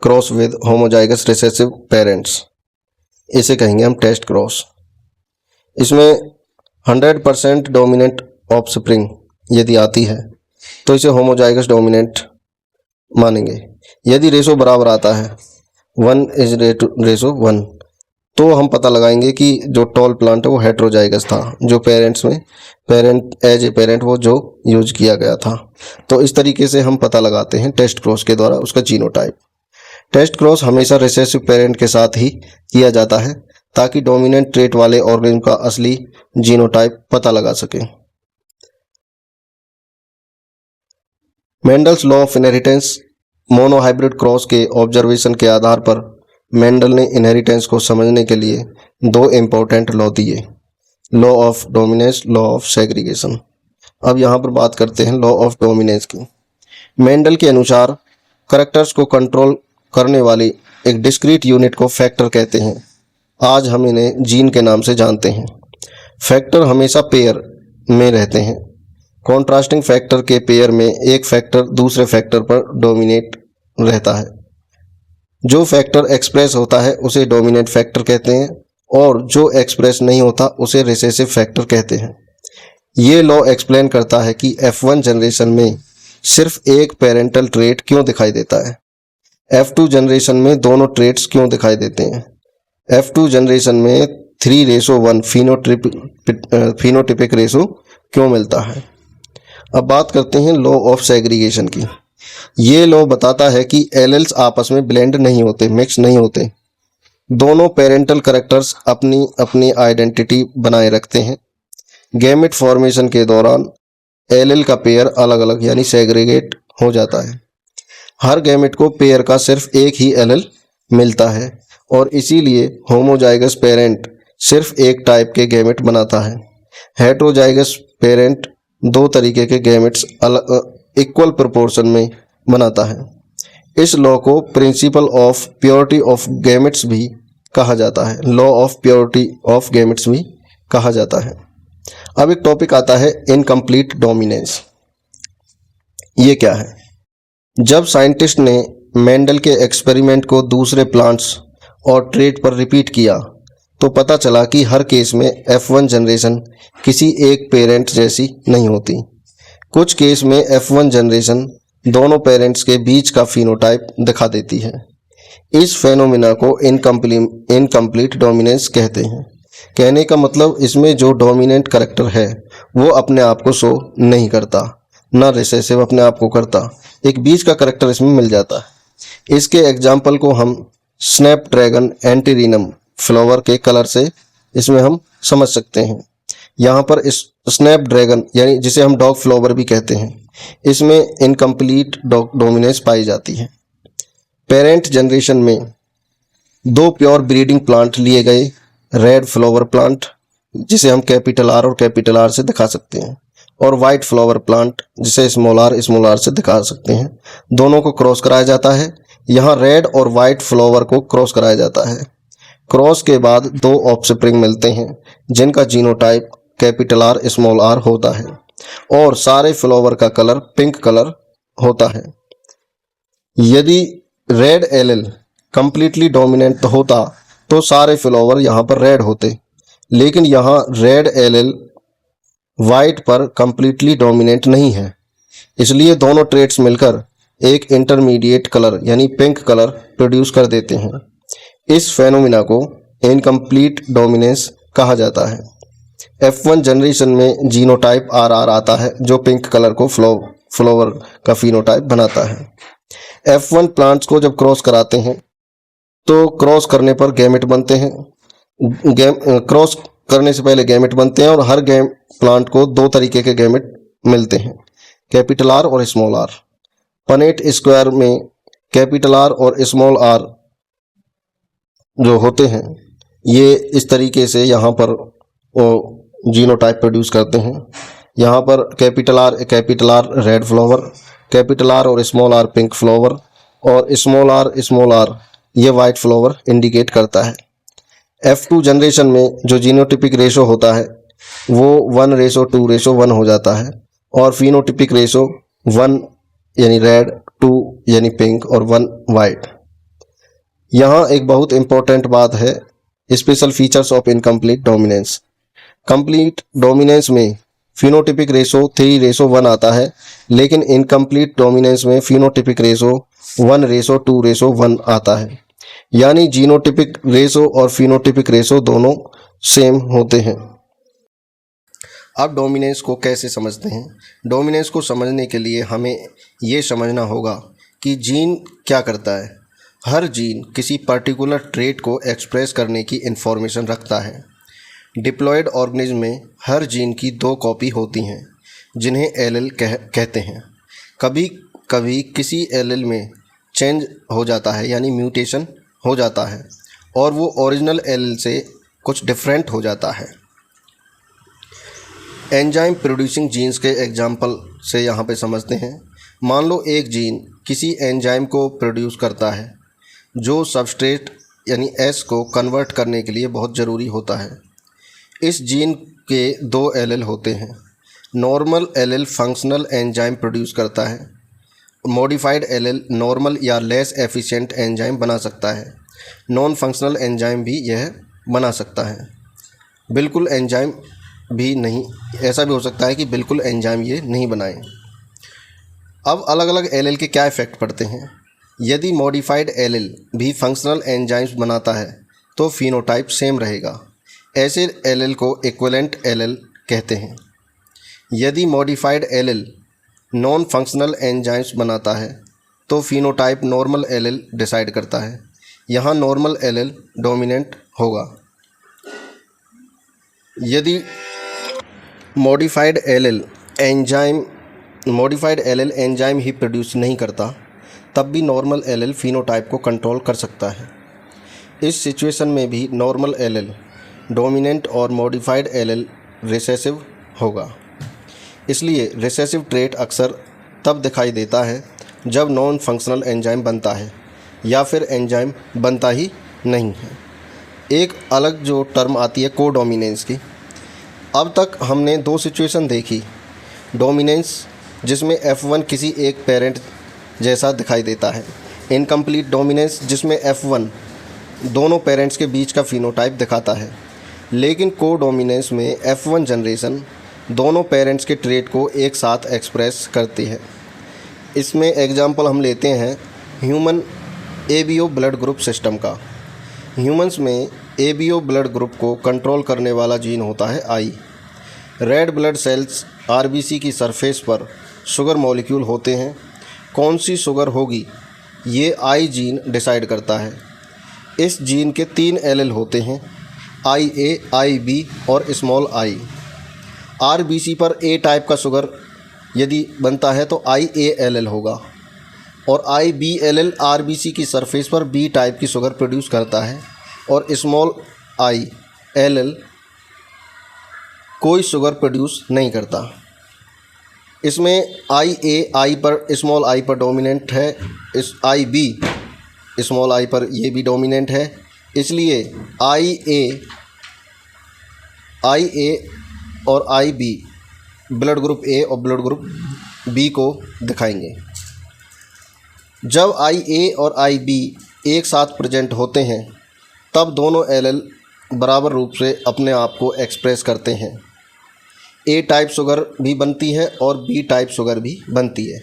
cross with homozygous recessive parents, इसे कहेंगे हम टेस्ट क्रॉस। इसमें 100% डोमिनेंट ऑफस्प्रिंग यदि आती है तो इसे होमोजाइगस डोमिनेंट मानेंगे। यदि रेशो बराबर आता है 1:1 तो हम पता लगाएंगे कि जो टॉल प्लांट है वो हेट्रोजाइगस था, जो पेरेंट्स में एज ए पेरेंट वो जो यूज किया गया था। तो इस तरीके से हम पता लगाते हैं टेस्ट क्रॉस के द्वारा उसका जीनोटाइप। टेस्ट क्रॉस हमेशा रिसेसिव पेरेंट के साथ ही किया जाता है ताकि डोमिनेंट ट्रेट वाले ऑर्गेनिज्म का असली जीनोटाइप पता लगा सके। Mendel's law of inheritance monohybrid cross के ऑब्जर्वेशन के आधार पर मेंडल ने इनहेरिटेंस को समझने के लिए दो इम्पोर्टेंट लॉ दिए, law of dominance, law of segregation. अब यहाँ पर बात करते हैं लॉ ऑफ डोमिनेंस की। मेंडल के अनुसार करैक्टर्स को कंट्रोल करने वाली एक डिस्क्रीट यूनिट को फैक्टर कहते हैं। आज हम इन्हें जीन के नाम से जानते हैं। फैक्टर हमेशा पेयर में रहते हैं। कॉन्ट्रास्टिंग फैक्टर के पेयर में एक फैक्टर दूसरे फैक्टर पर डोमिनेट रहता है। जो फैक्टर एक्सप्रेस होता है उसे डोमिनेंट फैक्टर कहते हैं, और जो एक्सप्रेस नहीं होता उसे रिसेसिव फैक्टर कहते हैं। ये लॉ एक्सप्लेन करता है कि F1 जनरेशन में सिर्फ एक पेरेंटल ट्रेट क्यों दिखाई देता है, F2 जनरेशन में दोनों ट्रेट्स क्यों दिखाई देते हैं, F2 जनरेशन में 3:1 फिनोटिपिक रेशो क्यों मिलता है। अब बात करते हैं लॉ ऑफ सेग्रीगेशन की। ये लॉ बताता है कि एलेल्स आपस में ब्लेंड नहीं होते, मिक्स नहीं होते। दोनों पेरेंटल कैरेक्टर्स अपनी अपनी आइडेंटिटी बनाए रखते हैं। गैमेट फॉर्मेशन के दौरान एलेल का पेयर अलग अलग यानी सेग्रीगेट हो जाता है। हर गैमेट को पेयर का सिर्फ एक ही एलेल मिलता है, और इसीलिए होमोजाइगस पेरेंट सिर्फ एक टाइप के गैमेट बनाता है। हेट्रोजाइगस पेरेंट दो तरीके के गैमेट्स इक्वल प्रोपोर्शन में बनाता है। इस लॉ को principle of purity of gametes भी कहा जाता है, law of purity of gametes भी कहा जाता है। अब एक टॉपिक आता है इनकम्प्लीट डोमिनेंस। ये क्या है? जब साइंटिस्ट ने मेंडल के एक्सपेरिमेंट को दूसरे प्लांट्स और ट्रेट पर रिपीट किया तो पता चला कि हर केस में F1 जनरेशन किसी एक पेरेंट जैसी नहीं होती। कुछ केस में F1 जनरेशन दोनों पेरेंट्स के बीच का फिनोटाइप दिखा देती है। इस फेनोमेना को इनकम्प्लीट डोमिनेंस कहते हैं। कहने का मतलब इसमें जो डोमिनेंट करैक्टर है वो अपने आप को शो नहीं करता, ना रिसेसिव अपने आप को करता, एक बीच का करैक्टर इसमें मिल जाता है। इसके एग्जाम्पल को हम स्नैपड्रैगन एंटीरिनम फ्लावर के कलर से इसमें हम समझ सकते हैं। यहाँ पर इस स्नैपड्रैगन यानी जिसे हम डॉग फ्लावर भी कहते हैं, इसमें इनकम्प्लीट डोमिनेंस पाई जाती है। पेरेंट जनरेशन में दो प्योर ब्रीडिंग प्लांट लिए गए, रेड फ्लावर प्लांट जिसे हम कैपिटल आर और कैपिटल आर से दिखा सकते हैं, और वाइट फ्लावर प्लांट जिसे स्मॉल आर से दिखा सकते हैं। दोनों को क्रॉस कराया जाता है। यहाँ रेड और वाइट फ्लावर को क्रॉस कराया जाता है। क्रॉस के बाद दो ऑफस्प्रिंग मिलते हैं जिनका genotype capital R small R होता है, और सारे फ्लावर का कलर पिंक कलर होता है। यदि रेड एलेल कंप्लीटली डोमिनेंट होता तो सारे फ्लावर यहाँ पर रेड होते, लेकिन यहाँ रेड एलेल वाइट पर कंप्लीटली डोमिनेंट नहीं है, इसलिए दोनों ट्रेट्स मिलकर एक इंटरमीडिएट कलर यानी पिंक कलर प्रोड्यूस कर देते हैं। इस फेनोमेना को इनकम्प्लीट डोमिनेंस कहा जाता है। F1 जनरेशन में जीनोटाइप RR आता है जो पिंक कलर को फ्लावर का फिनोटाइप बनाता है। F1 प्लांट्स को जब क्रॉस कराते हैं तो क्रॉस करने पर गैमेट बनते हैं। क्रॉस करने से पहले गैमेट बनते हैं और हर प्लांट को दो तरीके के गैमेट मिलते हैं, कैपिटल आर और स्मॉल आर। पनेट स्क्वायर में कैपिटल आर और स्मॉल आर जो होते हैं ये इस तरीके से यहाँ पर जीनोटाइप प्रोड्यूस करते हैं। यहाँ पर capital R red flower, capital R और स्मॉल आर पिंक फ्लावर, और स्मॉल आर ये वाइट फ्लावर इंडिकेट करता है। F2 जनरेशन में जो जीनोटिपिक रेशो होता है वो 1:2:1 हो जाता है, और फिनोटिपिक रेशो 1 यानी रेड, 2 यानी पिंक और 1 वाइट। यहाँ एक बहुत इंपॉर्टेंट बात है, special features of incomplete dominance. Complete dominance में फिनोटिपिक रेशो 3:1 आता है, लेकिन इनकम्प्लीट डोमिनेंस में फिनोटिपिक रेशो 1:2:1 आता है, यानी जीनोटिपिक रेशो और फिनोटिपिक रेशो दोनों सेम होते हैं। अब डोमिनेंस को कैसे समझते हैं? डोमिनेंस को समझने के लिए हमें ये समझना होगा कि जीन क्या करता है। हर जीन किसी पर्टिकुलर ट्रेट को एक्सप्रेस करने की इंफॉर्मेशन रखता है। डिप्लॉयड ऑर्गेनिज्म में हर जीन की 2 कॉपी होती हैं जिन्हें एलेल कहते हैं। कभी कभी किसी एलेल में चेंज हो जाता है यानी म्यूटेशन हो जाता है और वो ओरिजिनल एलेल से कुछ डिफरेंट हो जाता है। एंजाइम प्रोड्यूसिंग जीन्स के एग्जाम्पल से यहाँ पे समझते हैं। मान लो एक जीन किसी एंजाइम को प्रोड्यूस करता है जो सबस्ट्रेट यानी S को कन्वर्ट करने के लिए बहुत ज़रूरी होता है। इस जीन के 2 एलेल होते हैं। Normal allele functional enzyme produce करता है, मॉडिफाइड एलेल नॉर्मल या लेस एफिशिएंट एंजाइम बना सकता है। नॉन फंक्शनल एंजाइम भी यह बना सकता है। बिल्कुल एंजाइम भी नहीं, ऐसा भी हो सकता है कि बिल्कुल एंजाइम ये नहीं बनाए। अब अलग अलग एलेल के क्या इफ़ेक्ट पड़ते हैं? यदि मॉडिफाइड एलेल भी फंक्शनल एंजाइम्स बनाता है तो फिनोटाइप सेम रहेगा। ऐसे एलेल को इक्विवेलेंट एलेल कहते हैं। यदि modified allele non functional enzymes बनाता है तो फिनोटाइप नॉर्मल एलेल डिसाइड करता है। यहाँ नॉर्मल एलेल डोमिनेंट होगा। यदि मॉडिफाइड एलेल एंजाइम ही प्रोड्यूस नहीं करता तब भी नॉर्मल एलेल फिनोटाइप को कंट्रोल कर सकता है। इस सिचुएशन में भी नॉर्मल एलेल डोमिनेंट और मॉडिफाइड एलेल रिसेसिव होगा। इसलिए रिसेसिव ट्रेट अक्सर तब दिखाई देता है जब नॉन फंक्शनल एंजाइम बनता है या फिर एंजाइम बनता ही नहीं है। एक अलग जो टर्म आती है कोडोमिनेंस की। अब तक हमने दो सिचुएशन देखी, डोमिनेंस जिसमें F1 किसी एक पेरेंट जैसा दिखाई देता है, इनकम्प्लीट डोमिनेंस जिसमें F1 दोनों पेरेंट्स के बीच का फिनोटाइप दिखाता है, लेकिन कोडोमिनेंस में F1 जनरेशन दोनों पेरेंट्स के ट्रेट को एक साथ एक्सप्रेस करती है। इसमें एग्जांपल हम लेते हैं human ABO blood group system का। ह्यूमंस में ABO ब्लड ग्रुप को कंट्रोल करने वाला जीन होता है I। Red blood cells RBC की सरफेस पर शुगर मॉलिक्यूल होते हैं। कौन सी शुगर होगी ये I जीन डिसाइड करता है। इस जीन के 3 एलेल होते हैं, IA, IB और स्मॉल i। RBC पर A टाइप का शुगर यदि बनता है तो IALL होगा और IBLL RBC की सरफेस पर B टाइप की शुगर प्रोड्यूस करता है और स्मॉल ILL कोई शुगर प्रोड्यूस नहीं करता। इसमें IA पर स्मॉल i पर डोमिनेंट है, इस IB स्मॉल i पर ये भी डोमिनेंट है, इसलिए IA और IB ब्लड ग्रुप A और ब्लड ग्रुप B को दिखाएंगे। जब IA और IB एक साथ प्रेजेंट होते हैं तब दोनों एलेल बराबर रूप से अपने आप को एक्सप्रेस करते हैं। A टाइप शुगर भी बनती है और B टाइप शुगर भी बनती है,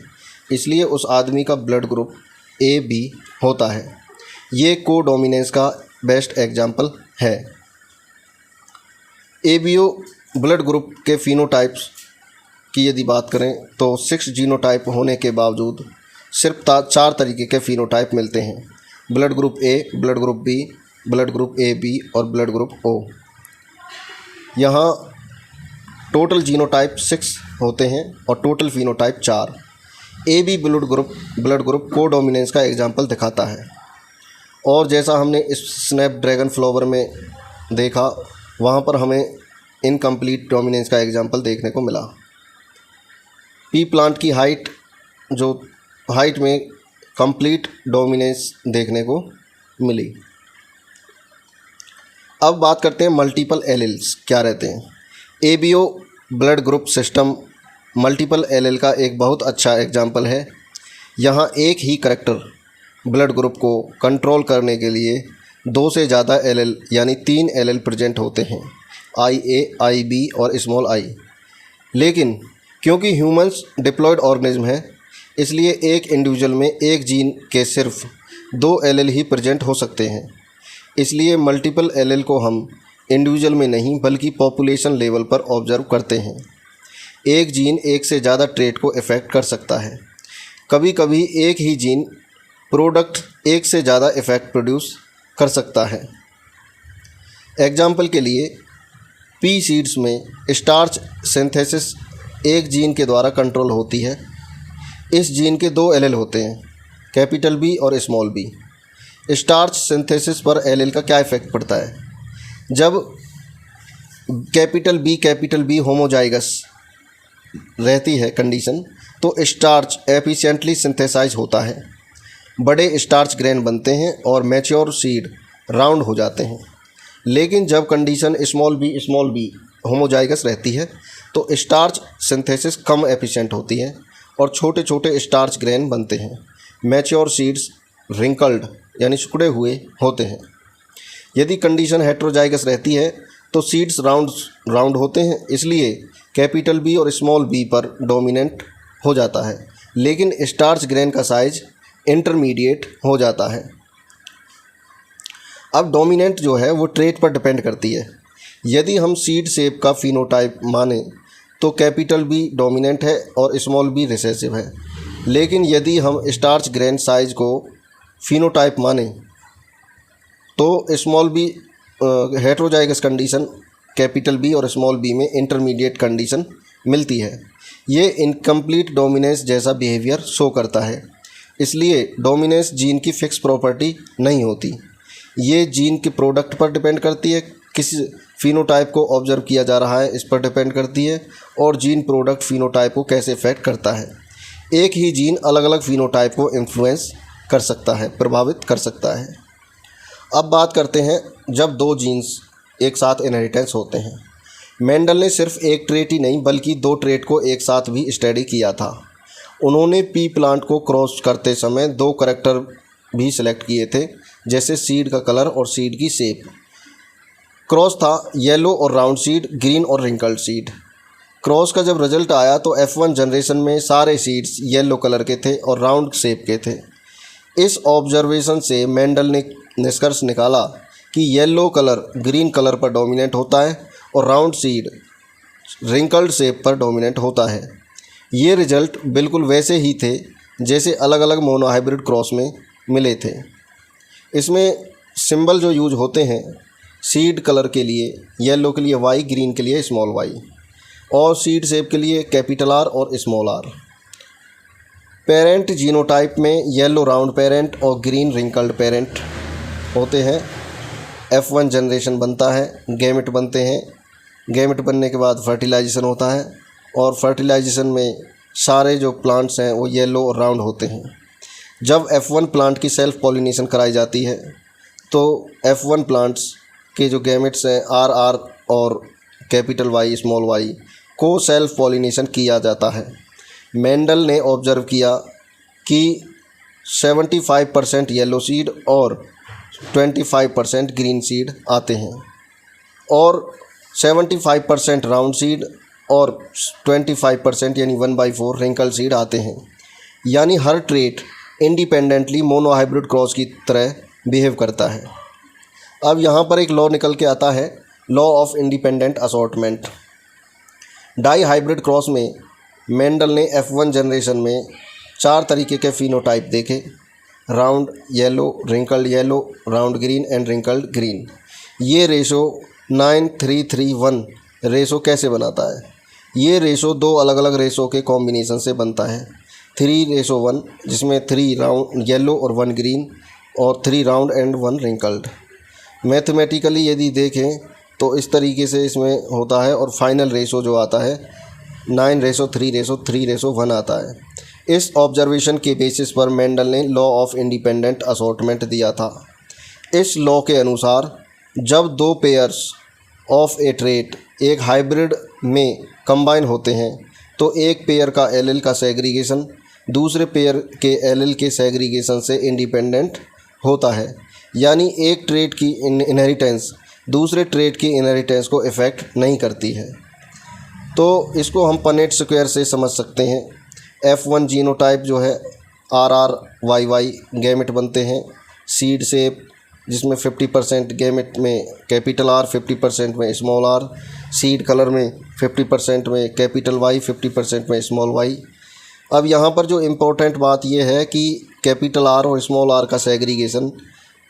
इसलिए उस आदमी का ब्लड ग्रुप AB होता है। ये कोडोमिनेंस का बेस्ट एग्जाम्पल है। ABO ब्लड ग्रुप के फिनोटाइप्स की यदि बात करें तो 6 जीनोटाइप होने के बावजूद सिर्फ 4 तरीके के फिनोटाइप मिलते हैं, blood group A, blood group B, blood group AB और ब्लड ग्रुप O। यहाँ टोटल जीनोटाइप 6 होते हैं और total phenotype 4। AB blood group codominance का एग्जाम्पल दिखाता है और जैसा हमने इस स्नैपड्रैगन फ्लावर में देखा वहाँ पर हमें इनकम्प्लीट डोमिनेंस का एग्जाम्पल देखने को मिला। पी प्लांट की हाइट में कंप्लीट डोमिनेंस देखने को मिली। अब बात करते हैं मल्टीपल एलील्स क्या रहते हैं। ABO blood group system multiple allele का एक बहुत अच्छा एग्जाम्पल है। यहाँ एक ही करैक्टर ब्लड ग्रुप को कंट्रोल करने के लिए 2 से ज़्यादा एलील यानी 3 एलील प्रेजेंट होते हैं, IA, IB और स्मॉल i। लेकिन क्योंकि ह्यूमंस डिप्लॉयड ऑर्गेनिज्म है, इसलिए एक इंडिविजुअल में एक जीन के सिर्फ 2 एलील ही प्रेजेंट हो सकते हैं। इसलिए मल्टीपल एलील को हम इंडिविजुअल में नहीं बल्कि पॉपुलेशन लेवल पर ऑब्जर्व करते हैं। एक जीन एक से ज़्यादा ट्रेट को इफ़ेक्ट कर सकता है। कभी कभी एक ही जीन प्रोडक्ट एक से ज़्यादा इफ़ेक्ट प्रोड्यूस कर सकता है। एग्जाम्पल के लिए पी सीड्स में स्टार्च सिंथेसिस एक जीन के द्वारा कंट्रोल होती है। इस जीन के 2 एलील होते हैं, कैपिटल B और स्मॉल b। स्टार्च सिंथेसिस पर एलील का क्या इफ़ेक्ट पड़ता है? जब कैपिटल B होमोजाइगस रहती है कंडीशन तो स्टार्च एफिशिएंटली सिंथेसाइज होता है, बड़े स्टार्च ग्रेन बनते हैं और मैच्योर सीड राउंड हो जाते हैं। लेकिन जब कंडीशन स्मॉल b होमोजाइगस रहती है तो स्टार्च सिंथेसिस कम एफिशिएंट होती है और छोटे छोटे स्टार्च ग्रेन बनते हैं। मैच्योर सीड्स रिंकल्ड यानी सिकुड़े हुए होते हैं। यदि कंडीशन हेट्रोजाइगस रहती है तो सीड्स राउंड होते हैं, इसलिए कैपिटल B और स्मॉल b पर डोमिनेंट हो जाता है, लेकिन स्टार्च ग्रेन का साइज इंटरमीडिएट हो जाता है। अब डोमिनेंट जो है वो ट्रेट पर डिपेंड करती है। यदि हम सीड शेप का फिनोटाइप माने तो कैपिटल B डोमिनेंट है और स्मॉल b रिसेसिव है। लेकिन यदि हम स्टार्च ग्रेन साइज को फिनोटाइप माने तो small b heterozygous condition capital B और स्मॉल b में इंटरमीडिएट कंडीशन मिलती है। ये इनकम्प्लीट डोमिनेंस जैसा बिहेवियर शो करता है। इसलिए डोमिनेंस जीन की फिक्स प्रॉपर्टी नहीं होती, ये जीन के प्रोडक्ट पर डिपेंड करती है किस फिनोटाइप को ऑब्जर्व किया जा रहा है इस पर डिपेंड करती है, और जीन प्रोडक्ट फिनोटाइप को कैसे इफेक्ट करता है। एक ही जीन अलग अलग फिनोटाइप को इन्फ्लुएंस कर सकता है, प्रभावित कर सकता है। अब बात करते हैं जब दो जीन्स एक साथ इनहेरिटेंस होते हैं। मेंडल ने सिर्फ एक ट्रेट ही नहीं बल्कि दो ट्रेट को एक साथ भी स्टडी किया था। उन्होंने पी प्लांट को क्रॉस करते समय दो करैक्टर भी सिलेक्ट किए थे, जैसे सीड का कलर और सीड की शेप। क्रॉस था येलो और राउंड सीड, ग्रीन और रिंकल्ड सीड। क्रॉस का जब रिजल्ट आया तो F1 जनरेशन में सारे सीड्स येलो कलर के थे और राउंड शेप के थे। इस ऑब्जर्वेशन से मेंडल ने निष्कर्ष निकाला कि येलो कलर ग्रीन कलर पर डोमिनेट होता है और राउंड सीड रिंकल्ड शेप पर डोमिनेट होता है। ये रिजल्ट बिल्कुल वैसे ही थे जैसे अलग अलग मोनोहाइब्रिड क्रॉस में मिले थे। इसमें सिंबल जो यूज होते हैं सीड कलर के लिए, येलो के लिए वाई, ग्रीन के लिए स्मॉल वाई, और सीड शेप के लिए कैपिटल आर और स्मॉल आर। पेरेंट जीनोटाइप में येलो राउंड पेरेंट और ग्रीन रिंकल्ड पेरेंट होते हैं। F1 जनरेशन बनता है, गैमेट बनते हैं। गैमेट बनने के बाद फर्टिलाइजेशन होता है और फर्टिलाइजेशन में सारे जो प्लांट्स हैं वो येलो और राउंड होते हैं। जब F1 प्लांट की सेल्फ पॉलिनेशन कराई जाती है तो F1 प्लांट्स के जो गैमेट्स हैं RR और कैपिटल वाई स्मॉल वाई को सेल्फ पॉलिनेशन किया जाता है। मेंडल ने ऑब्जर्व किया कि 75% येलो सीड और 25% ग्रीन सीड आते हैं और 75% राउंड सीड और 25% यानी 1/4 रिंकल सीड आते हैं। यानी हर ट्रेट इंडिपेंडेंटली मोनोहाइब्रिड क्रॉस की तरह बिहेव करता है। अब यहाँ पर एक लॉ निकल के आता है, law of independent assortment. Dihybrid cross में मेंडल ने F1 जनरेशन में 4 तरीके के फिनोटाइप देखे, round yellow, wrinkled yellow, round green and wrinkled green. ये रेशो 9:3:1 रेशो कैसे बनाता है? ये रेशो दो अलग अलग रेशो के कॉम्बिनेशन से बनता है। 3:1 जिसमें 3 राउंड येलो और 1 ग्रीन, और 3 राउंड एंड 1 रिंकल्ड। मैथमेटिकली यदि देखें तो इस तरीके से इसमें होता है और फाइनल रेशो जो आता है 9:3:3:1 आता है। इस ऑब्जर्वेशन के बेसिस पर मेंडल ने लॉ ऑफ इंडिपेंडेंट असॉर्टमेंट दिया था। इस लॉ के अनुसार जब दो पेयर्स ऑफ ए ट्रेट एक हाइब्रिड में कंबाइन होते हैं तो एक पेयर का एलील का सेग्रीगेशन दूसरे पेयर के एलील के सेग्रीगेशन से इंडिपेंडेंट होता है। यानी एक ट्रेट की इनहेरिटेंस दूसरे ट्रेट की इनहेरिटेंस को इफ़ेक्ट नहीं करती है। तो इसको हम पनेट स्क्वायर से समझ सकते हैं। F1 जीनोटाइप जो है RRYY गैमेट बनते हैं। सीड शेप जिसमें 50% गैमेट में कैपिटल R, 50% में स्मॉल r। सीड कलर में 50% में कैपिटल Y, 50% में स्मॉल y। अब यहाँ पर जो इम्पोर्टेंट बात यह है कि कैपिटल R और स्मॉल r का सेग्रीगेशन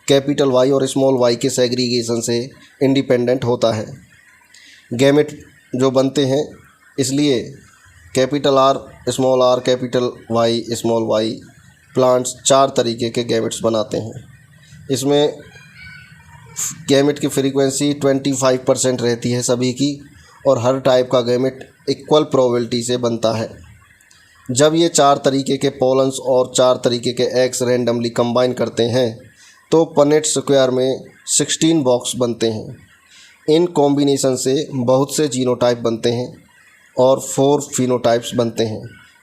कैपिटल Y और स्मॉल y के सेग्रीगेशन से इंडिपेंडेंट होता है। गैमेट जो बनते हैं इसलिए capital R, small r, capital Y, small y plants 4 तरीके के गैमेट्स बनाते हैं। इसमें गैमेट की फ्रीक्वेंसी 25% रहती है सभी की, और हर टाइप का गैमेट इक्वल प्रोबेबिलिटी से बनता है। जब ये 4 तरीके के पोलन्स और 4 तरीके के एग्स रैंडमली कंबाइन करते हैं तो पनेट स्क्वायर में 16 बॉक्स बनते हैं। इन कॉम्बिनेशन से बहुत से जीनोटाइप बनते हैं और 4 फिनोटाइप्स बनते हैं,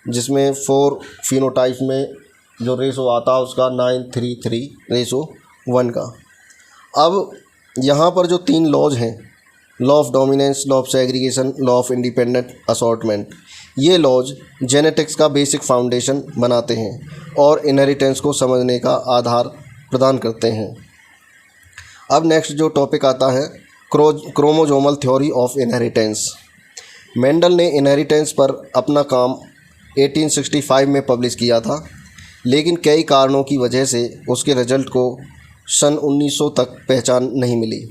जिसमें 4 फिनोटाइप में जो रेशो आता है उसका 9:3:1 का। अब यहाँ पर जो 3 लॉज हैं, law of dominance, law of segregation, law of independent assortment, ये लॉज जेनेटिक्स का बेसिक फाउंडेशन बनाते हैं और इनहेरिटेंस को समझने का आधार प्रदान करते हैं। अब नेक्स्ट जो टॉपिक आता है chromosomal theory of inheritance. Mendel ने इनहेरिटेंस पर अपना काम 1865 में पब्लिश किया था, लेकिन कई कारणों की वजह से उसके रिजल्ट को सन 1900 तक पहचान नहीं मिली।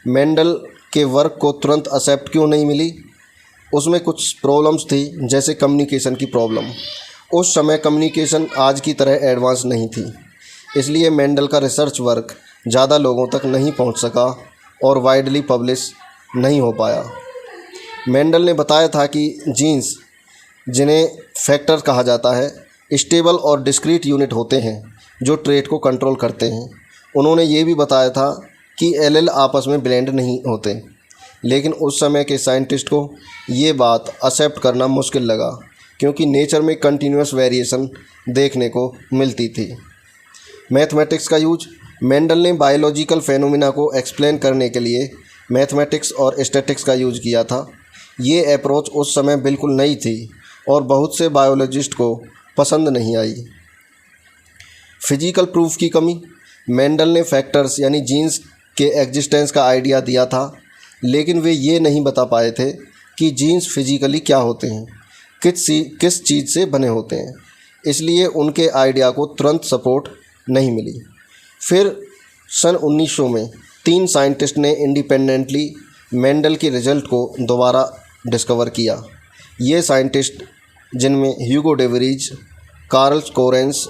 मेंडल के वर्क को तुरंत एक्सेप्ट क्यों नहीं मिली? उसमें कुछ प्रॉब्लम्स थी, जैसे कम्युनिकेशन की प्रॉब्लम। उस समय कम्युनिकेशन आज की तरह एडवांस नहीं थी, इसलिए मेंडल का रिसर्च वर्क ज़्यादा लोगों तक नहीं पहुंच सका और वाइडली पब्लिश नहीं हो पाया। मेंडल ने बताया था कि जीन्स, जिन्हें फैक्टर कहा जाता है, स्टेबल और डिस्क्रीट यूनिट होते हैं जो ट्रेट को कंट्रोल करते हैं। उन्होंने ये भी बताया था कि एलेल आपस में ब्लेंड नहीं होते, लेकिन उस समय के साइंटिस्ट को ये बात एक्सेप्ट करना मुश्किल लगा क्योंकि नेचर में कंटिन्यूस वेरिएशन देखने को मिलती थी। मैथमेटिक्स का यूज। मेंडल ने बायोलॉजिकल फेनोमेना को एक्सप्लेन करने के लिए मैथमेटिक्स और स्टैटिक्स का यूज किया था। ये अप्रोच उस समय बिल्कुल नई थी और बहुत से बायोलॉजिस्ट को पसंद नहीं आई। फिजिकल प्रूफ की कमी। मेंडल ने फैक्टर्स यानी जीन्स के एग्जिस्टेंस का आइडिया दिया था, लेकिन वे ये नहीं बता पाए थे कि जीन्स फिजिकली क्या होते हैं, किस चीज़ से बने होते हैं। इसलिए उनके आइडिया को तुरंत सपोर्ट नहीं मिली। फिर सन 1900 में 3 साइंटिस्ट ने इंडिपेंडेंटली मेंडल के रिजल्ट को दोबारा डिस्कवर किया। ये साइंटिस्ट, जिनमें Hugo de Vries, Carl Correns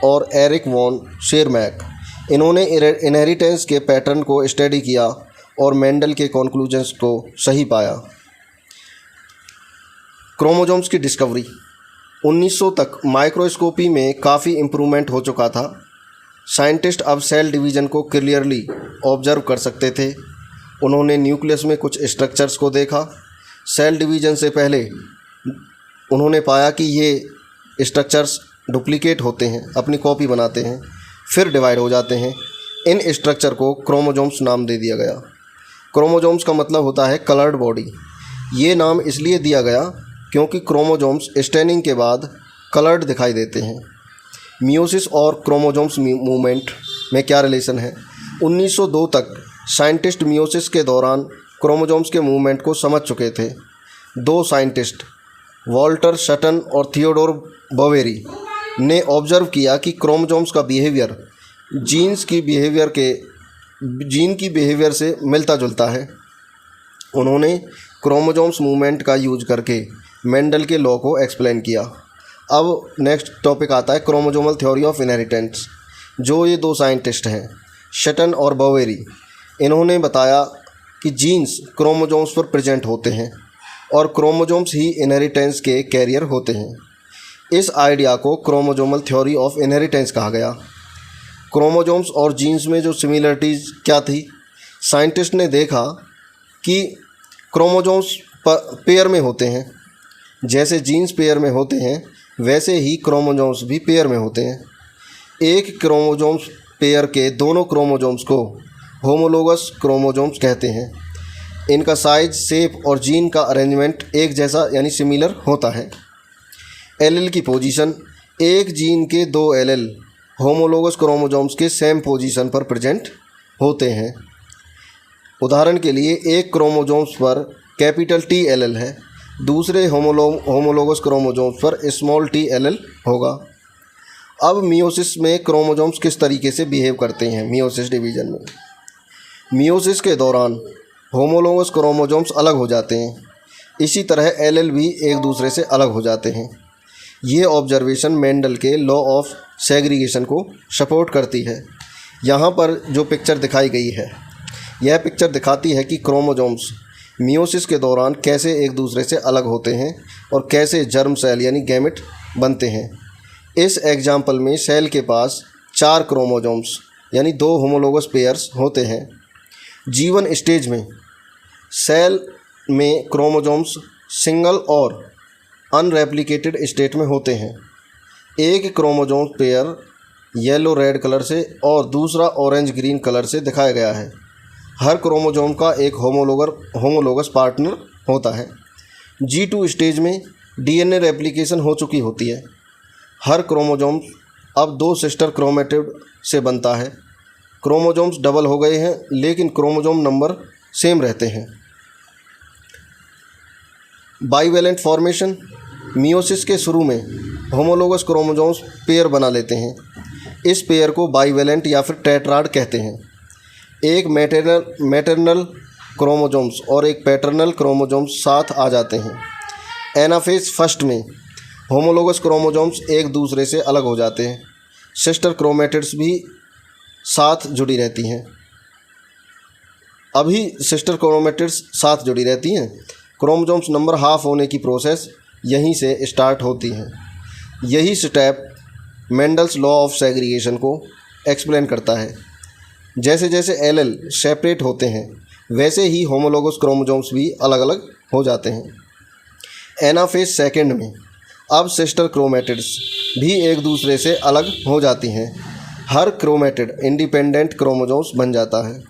और एरिक वॉन शेरमैक, इन्होंने इनहेरिटेंस के पैटर्न को स्टडी किया और मेंडल के कॉन्क्लूजन्स को सही पाया। क्रोमोसोम्स की डिस्कवरी। 1900 तक माइक्रोस्कोपी में काफ़ी इम्प्रूवमेंट हो चुका था। साइंटिस्ट अब सेल डिवीज़न को क्लियरली ऑब्जर्व कर सकते थे। उन्होंने न्यूक्लियस में कुछ स्ट्रक्चर्स को देखा। सेल डिवीज़न से पहले उन्होंने पाया कि ये स्ट्रक्चर्स डुप्लीकेट होते हैं, अपनी कॉपी बनाते हैं, फिर डिवाइड हो जाते हैं। इन स्ट्रक्चर को क्रोमोसोम्स नाम दे दिया गया। क्रोमोसोम्स का मतलब होता है कलर्ड बॉडी। ये नाम इसलिए दिया गया क्योंकि क्रोमोसोम्स स्टेनिंग के बाद कलर्ड दिखाई देते हैं। मियोसिस और क्रोमोसोम्स मूवमेंट में क्या रिलेशन है? 1902 तक साइंटिस्ट मियोसिस के दौरान क्रोमोसोम्स के मूवमेंट को समझ चुके थे। 2 साइंटिस्ट, वॉल्टर शटन और थियोडोर बोवेरी, ने ऑब्जर्व किया कि क्रोमोसोम्स का बिहेवियर जीन की बिहेवियर से मिलता जुलता है। उन्होंने क्रोमोसोम्स मूवमेंट का यूज करके मेंडल के लॉ को एक्सप्लेन किया। अब नेक्स्ट टॉपिक आता है क्रोमोसोमल थ्योरी ऑफ इनहेरिटेंस। जो ये 2 साइंटिस्ट हैं, शटन और बोवेरी, इन्होंने बताया कि जीन्स क्रोमोसोम्स पर प्रेजेंट होते हैं और क्रोमोसोम्स ही इनहेरिटेंस के कैरियर होते हैं। इस आइडिया को क्रोमोसोमल थ्योरी ऑफ इनहेरिटेंस कहा गया। क्रोमोसोम्स और जीन्स में जो सिमिलरिटीज़ क्या थी? साइंटिस्ट ने देखा कि क्रोमोसोम्स पेयर में होते हैं। जैसे जीन्स पेयर में होते हैं, वैसे ही क्रोमोसोम्स भी पेयर में होते हैं। एक क्रोमोसोम्स पेयर के दोनों क्रोमोसोम्स को होमोलोगस क्रोमोसोम्स कहते हैं। इनका साइज, शेप और जीन का अरेंजमेंट एक जैसा यानी सिमिलर होता है। एलेल की पोजीशन। एक जीन के 2 एलेल होमोलोगस क्रोमोसोम्स के सेम पोजीशन पर प्रेजेंट होते हैं। उदाहरण के लिए एक क्रोमोसोम्स पर कैपिटल टी एलेल है, दूसरे होमोलोगस क्रोमोसोम्स पर स्मॉल टी एलेल होगा। अब मियोसिस में क्रोमोसोम्स किस तरीके से बिहेव करते हैं? मियोसिस डिवीज़न में मियोसिस के दौरान होमोलोगस क्रोमोसोम्स अलग हो जाते हैं। इसी तरह एलेल भी एक दूसरे से अलग हो जाते हैं। ये ऑब्जर्वेशन मेंडल के लॉ ऑफ सेग्रीगेशन को सपोर्ट करती है। यहाँ पर जो पिक्चर दिखाई गई है, यह पिक्चर दिखाती है कि क्रोमोसोम्स मियोसिस के दौरान कैसे एक दूसरे से अलग होते हैं और कैसे जर्म सेल यानी गैमेट बनते हैं। इस एग्जाम्पल में सेल के पास 4 क्रोमोसोम्स यानी 2 होमोलोगस पेयर्स होते हैं। जीवन स्टेज में सेल में क्रोमोसोम्स सिंगल और अनरेप्लिकेटेड स्टेट में होते हैं। एक chromosome pair yellow red colour से और दूसरा ऑरेंज ग्रीन कलर से दिखाया गया है। हर क्रोमोसोम का एक होमोलोगस पार्टनर होता है। G2 स्टेज में DNA रेप्लिकेशन हो चुकी होती है। हर क्रोमोसोम अब 2 सिस्टर क्रोमेटिड से बनता है। क्रोमोसोम्स डबल हो गए हैं, लेकिन क्रोमोसोम नंबर सेम रहते हैं। Bivalent formation. मियोसिस के शुरू में होमोलोगस क्रोमोसोम्स पेयर बना लेते हैं। इस पेयर को बाइवेलेंट या फिर टेट्राड कहते हैं। एक मैटरनल क्रोमोसोम्स और एक पैटर्नल क्रोमोसोम्स साथ आ जाते हैं। एनाफेज फर्स्ट में होमोलोगस क्रोमोसोम्स एक दूसरे से अलग हो जाते हैं। सिस्टर क्रोमेटिड्स भी साथ जुड़ी रहती हैं। अभी सिस्टर क्रोमेटिड्स साथ जुड़ी रहती हैं। क्रोमोसोम्स नंबर हाफ होने की प्रोसेस यहीं से स्टार्ट होती है। यही step Mendel's law of segregation को एक्सप्लेन करता है। जैसे जैसे एलेल सेपरेट होते हैं वैसे ही होमोलोगस क्रोमोसोम्स भी अलग अलग हो जाते हैं। एनाफेज सेकेंड में अब सिस्टर क्रोमेटिड्स भी एक दूसरे से अलग हो जाती हैं। हर क्रोमेटिड इंडिपेंडेंट क्रोमोसोम्स बन जाता है।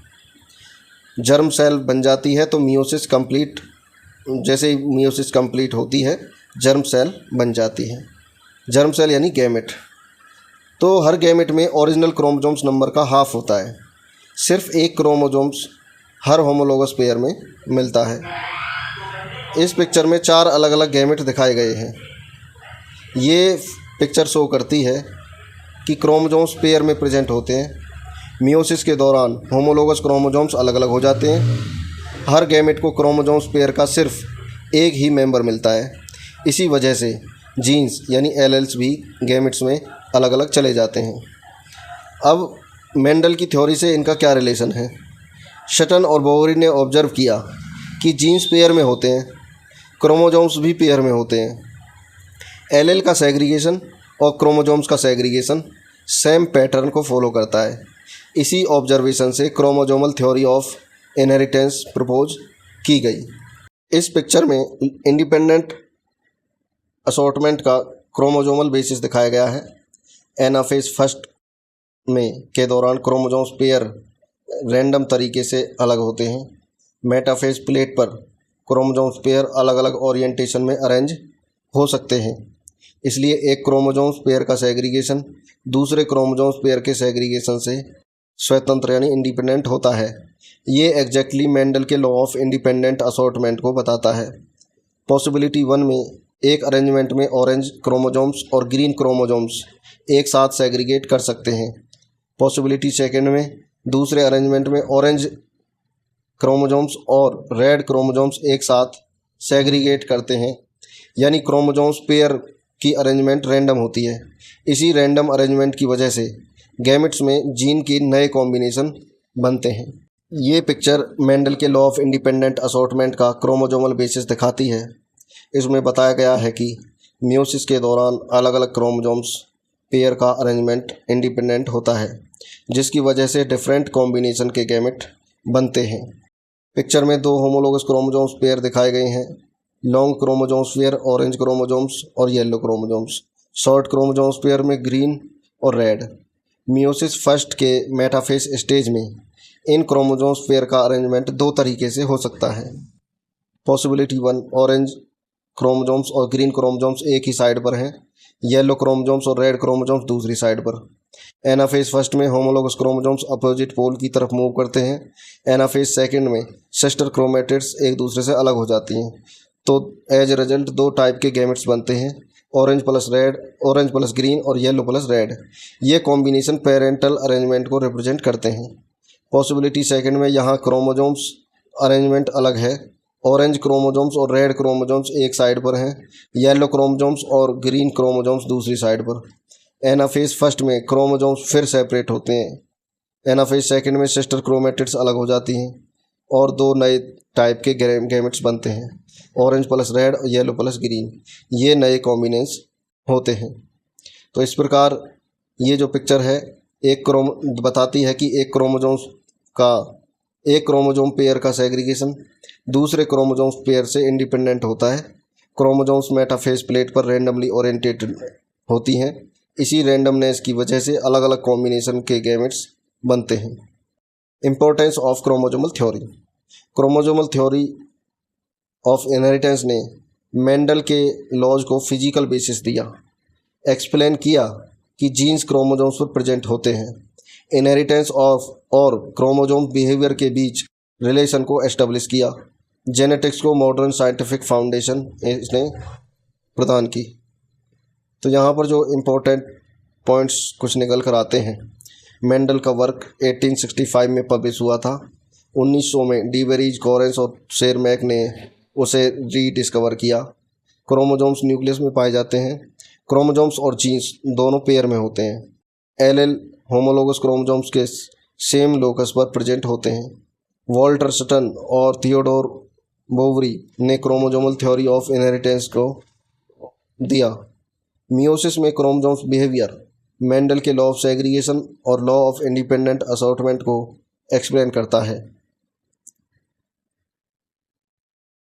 जर्म सेल बन जाती है तो मियोसिस कंप्लीट, जैसे ही मियोसिस कंप्लीट होती है जर्म सेल बन जाती है। जर्म सेल यानी गैमेट। तो हर गैमेट में ओरिजिनल क्रोमोसोम्स नंबर का हाफ होता है। सिर्फ एक क्रोमोसोम्स हर होमोलोगस पेयर में मिलता है। इस पिक्चर में 4 अलग अलग गैमेट दिखाए गए हैं। ये पिक्चर शो करती है कि क्रोमोसोम्स पेयर में प्रेजेंट होते हैं। मियोसिस के दौरान होमोलोगस क्रोमोसोम्स अलग अलग हो जाते हैं। हर गैमेट को क्रोमोसोम्स पेयर का सिर्फ एक ही मेंबर मिलता है। इसी वजह से जीन्स यानी एलेल्स भी गैमेट्स में अलग अलग चले जाते हैं। अब मेंडल की थ्योरी से इनका क्या रिलेशन है? शटन और बोवेरी ने ऑब्जर्व किया कि जीन्स पेयर में होते हैं, क्रोमोसोम्स भी पेयर में होते हैं। एलेल का सेग्रीगेशन और क्रोमोसोम्स का सेग्रीगेशन सेम पैटर्न को फॉलो करता है। इसी ऑब्जर्वेशन से chromosomal theory of inheritance propose की गई। इस पिक्चर में इंडिपेंडेंट असॉर्टमेंट का क्रोमोसोमल बेसिस दिखाया गया है। एनाफेज फर्स्ट में के दौरान क्रोमोसोम्स पेयर रैंडम तरीके से अलग होते हैं। मेटाफेज प्लेट पर क्रोमोसोम्स पेयर अलग अलग ओरिएंटेशन में अरेंज हो सकते हैं। इसलिए एक क्रोमोसोम्स पेयर का सेग्रीगेशन दूसरे क्रोमोसोम्स पेयर के सेग्रीगेशन से स्वतंत्र यानी इंडिपेंडेंट होता है। ये एग्जैक्टली मेंडल के लॉ ऑफ इंडिपेंडेंट असॉर्टमेंट को बताता है। पॉसिबिलिटी 1 में एक अरेंजमेंट में ऑरेंज क्रोमोसोम्स और ग्रीन क्रोमोसोम्स एक साथ सेग्रीगेट कर सकते हैं। पॉसिबिलिटी सेकेंड में दूसरे अरेंजमेंट में ऑरेंज क्रोमोसोम्स और रेड क्रोमोसोम्स एक साथ सेग्रीगेट करते हैं, यानी क्रोमोसोम्स पेयर की अरेंजमेंट रैंडम होती है। इसी रैंडम अरेंजमेंट की वजह से गैमेट्स में जीन के नए कॉम्बिनेशन बनते हैं। ये पिक्चर मेंडल के लॉ ऑफ इंडिपेंडेंट असॉर्टमेंट का क्रोमोसोमल बेसिस दिखाती है। इसमें बताया गया है कि मियोसिस के दौरान अलग अलग क्रोमोसोम्स पेयर का अरेंजमेंट इंडिपेंडेंट होता है, जिसकी वजह से डिफरेंट कॉम्बिनेशन के गैमेट बनते हैं। पिक्चर में 2 होमोलोगस क्रोमोसोम्स पेयर दिखाए गए हैं। Long chromosomes pair orange chromosomes और yellow chromosomes. Short chromosomes pair में ग्रीन और रेड। मियोसिस फर्स्ट के मेटाफेज स्टेज में इन क्रोमोसोम्स पेयर का अरेंजमेंट 2 तरीके से हो सकता है। पॉसिबिलिटी 1 ऑरेंज क्रोमोसोम्स और ग्रीन क्रोमोसोम्स एक ही साइड पर हैं, येलो क्रोमोसोम्स और रेड क्रोमोसोम्स दूसरी साइड पर। एनाफेज फर्स्ट में होमोलोगस क्रोमोसोम्स अपोजिट पोल की तरफ मूव करते हैं। एनाफेज सेकंड में सिस्टर क्रोमेटिड्स एक दूसरे से अलग हो जाती हैं। तो एज ए रिजल्ट 2 टाइप के गैमेट्स बनते हैं, orange plus red, orange plus green और येलो प्लस रेड। ये कॉम्बिनेशन पेरेंटल अरेंजमेंट को रिप्रेजेंट करते हैं। पॉसिबिलिटी सेकंड में यहाँ क्रोमोसोम्स अरेंजमेंट अलग है। ऑरेंज क्रोमोसोम्स और रेड क्रोमोसोम्स एक साइड पर हैं, येलो क्रोमोसोम्स और ग्रीन क्रोमोसोम्स दूसरी साइड पर। एनाफेज फर्स्ट में क्रोमोसोम्स फिर सेपरेट होते हैं। एनाफेज सेकंड में सिस्टर क्रोमेटिड्स अलग हो जाती हैं और 2 नए टाइप के गैमेट्स बनते हैं, ऑरेंज प्लस रेड और येलो प्लस ग्रीन। ये नए कॉम्बिनेंस होते हैं। तो इस प्रकार ये जो पिक्चर है बताती है कि एक क्रोमोसोम पेयर का सेग्रीगेशन दूसरे क्रोमोसोम्स पेयर से इंडिपेंडेंट होता है। क्रोमोसोम्स मेटाफेज प्लेट पर रैंडमली ओरिएंटेटेड होती हैं। इसी रैंडमनेस की वजह से अलग अलग कॉम्बिनेशन के गैमेट्स बनते हैं। Importance of chromosomal theory. Chromosomal theory of inheritance ने मेंडल के लॉज को फिजिकल बेसिस दिया। एक्सप्लेन किया कि जीन्स क्रोमोसोम्स पर प्रेजेंट होते हैं। इनहेरिटेंस ऑफ और क्रोमोसोम बिहेवियर के बीच रिलेशन को एस्टेब्लिश किया। जेनेटिक्स को मॉडर्न साइंटिफिक फाउंडेशन इसने प्रदान की। तो यहाँ पर जो इम्पोर्टेंट पॉइंट्स कुछ निकल कर आते हैं। मेंडल का वर्क 1865 में पब्लिश हुआ था। 1900 में डीवेरीज, कॉरेंस और शेरमैक ने उसे रीडिस्कवर किया। क्रोमोसोम्स न्यूक्लियस में पाए जाते हैं। क्रोमोसोम्स और जीन्स दोनों पेयर में होते हैं। एलेल होमोलोगस क्रोमोसोम्स के सेम लोकस पर प्रेजेंट होते हैं। वॉल्टर सटन और थियोडोर बोवरी ने क्रोमोसोमल थ्योरी ऑफ इनहेरिटेंस को दिया। मियोसिस में क्रोमोसोम्स बिहेवियर मेंडल के लॉ ऑफ सेग्रीगेशन और लॉ ऑफ इंडिपेंडेंट असॉर्टमेंट को एक्सप्लेन करता है।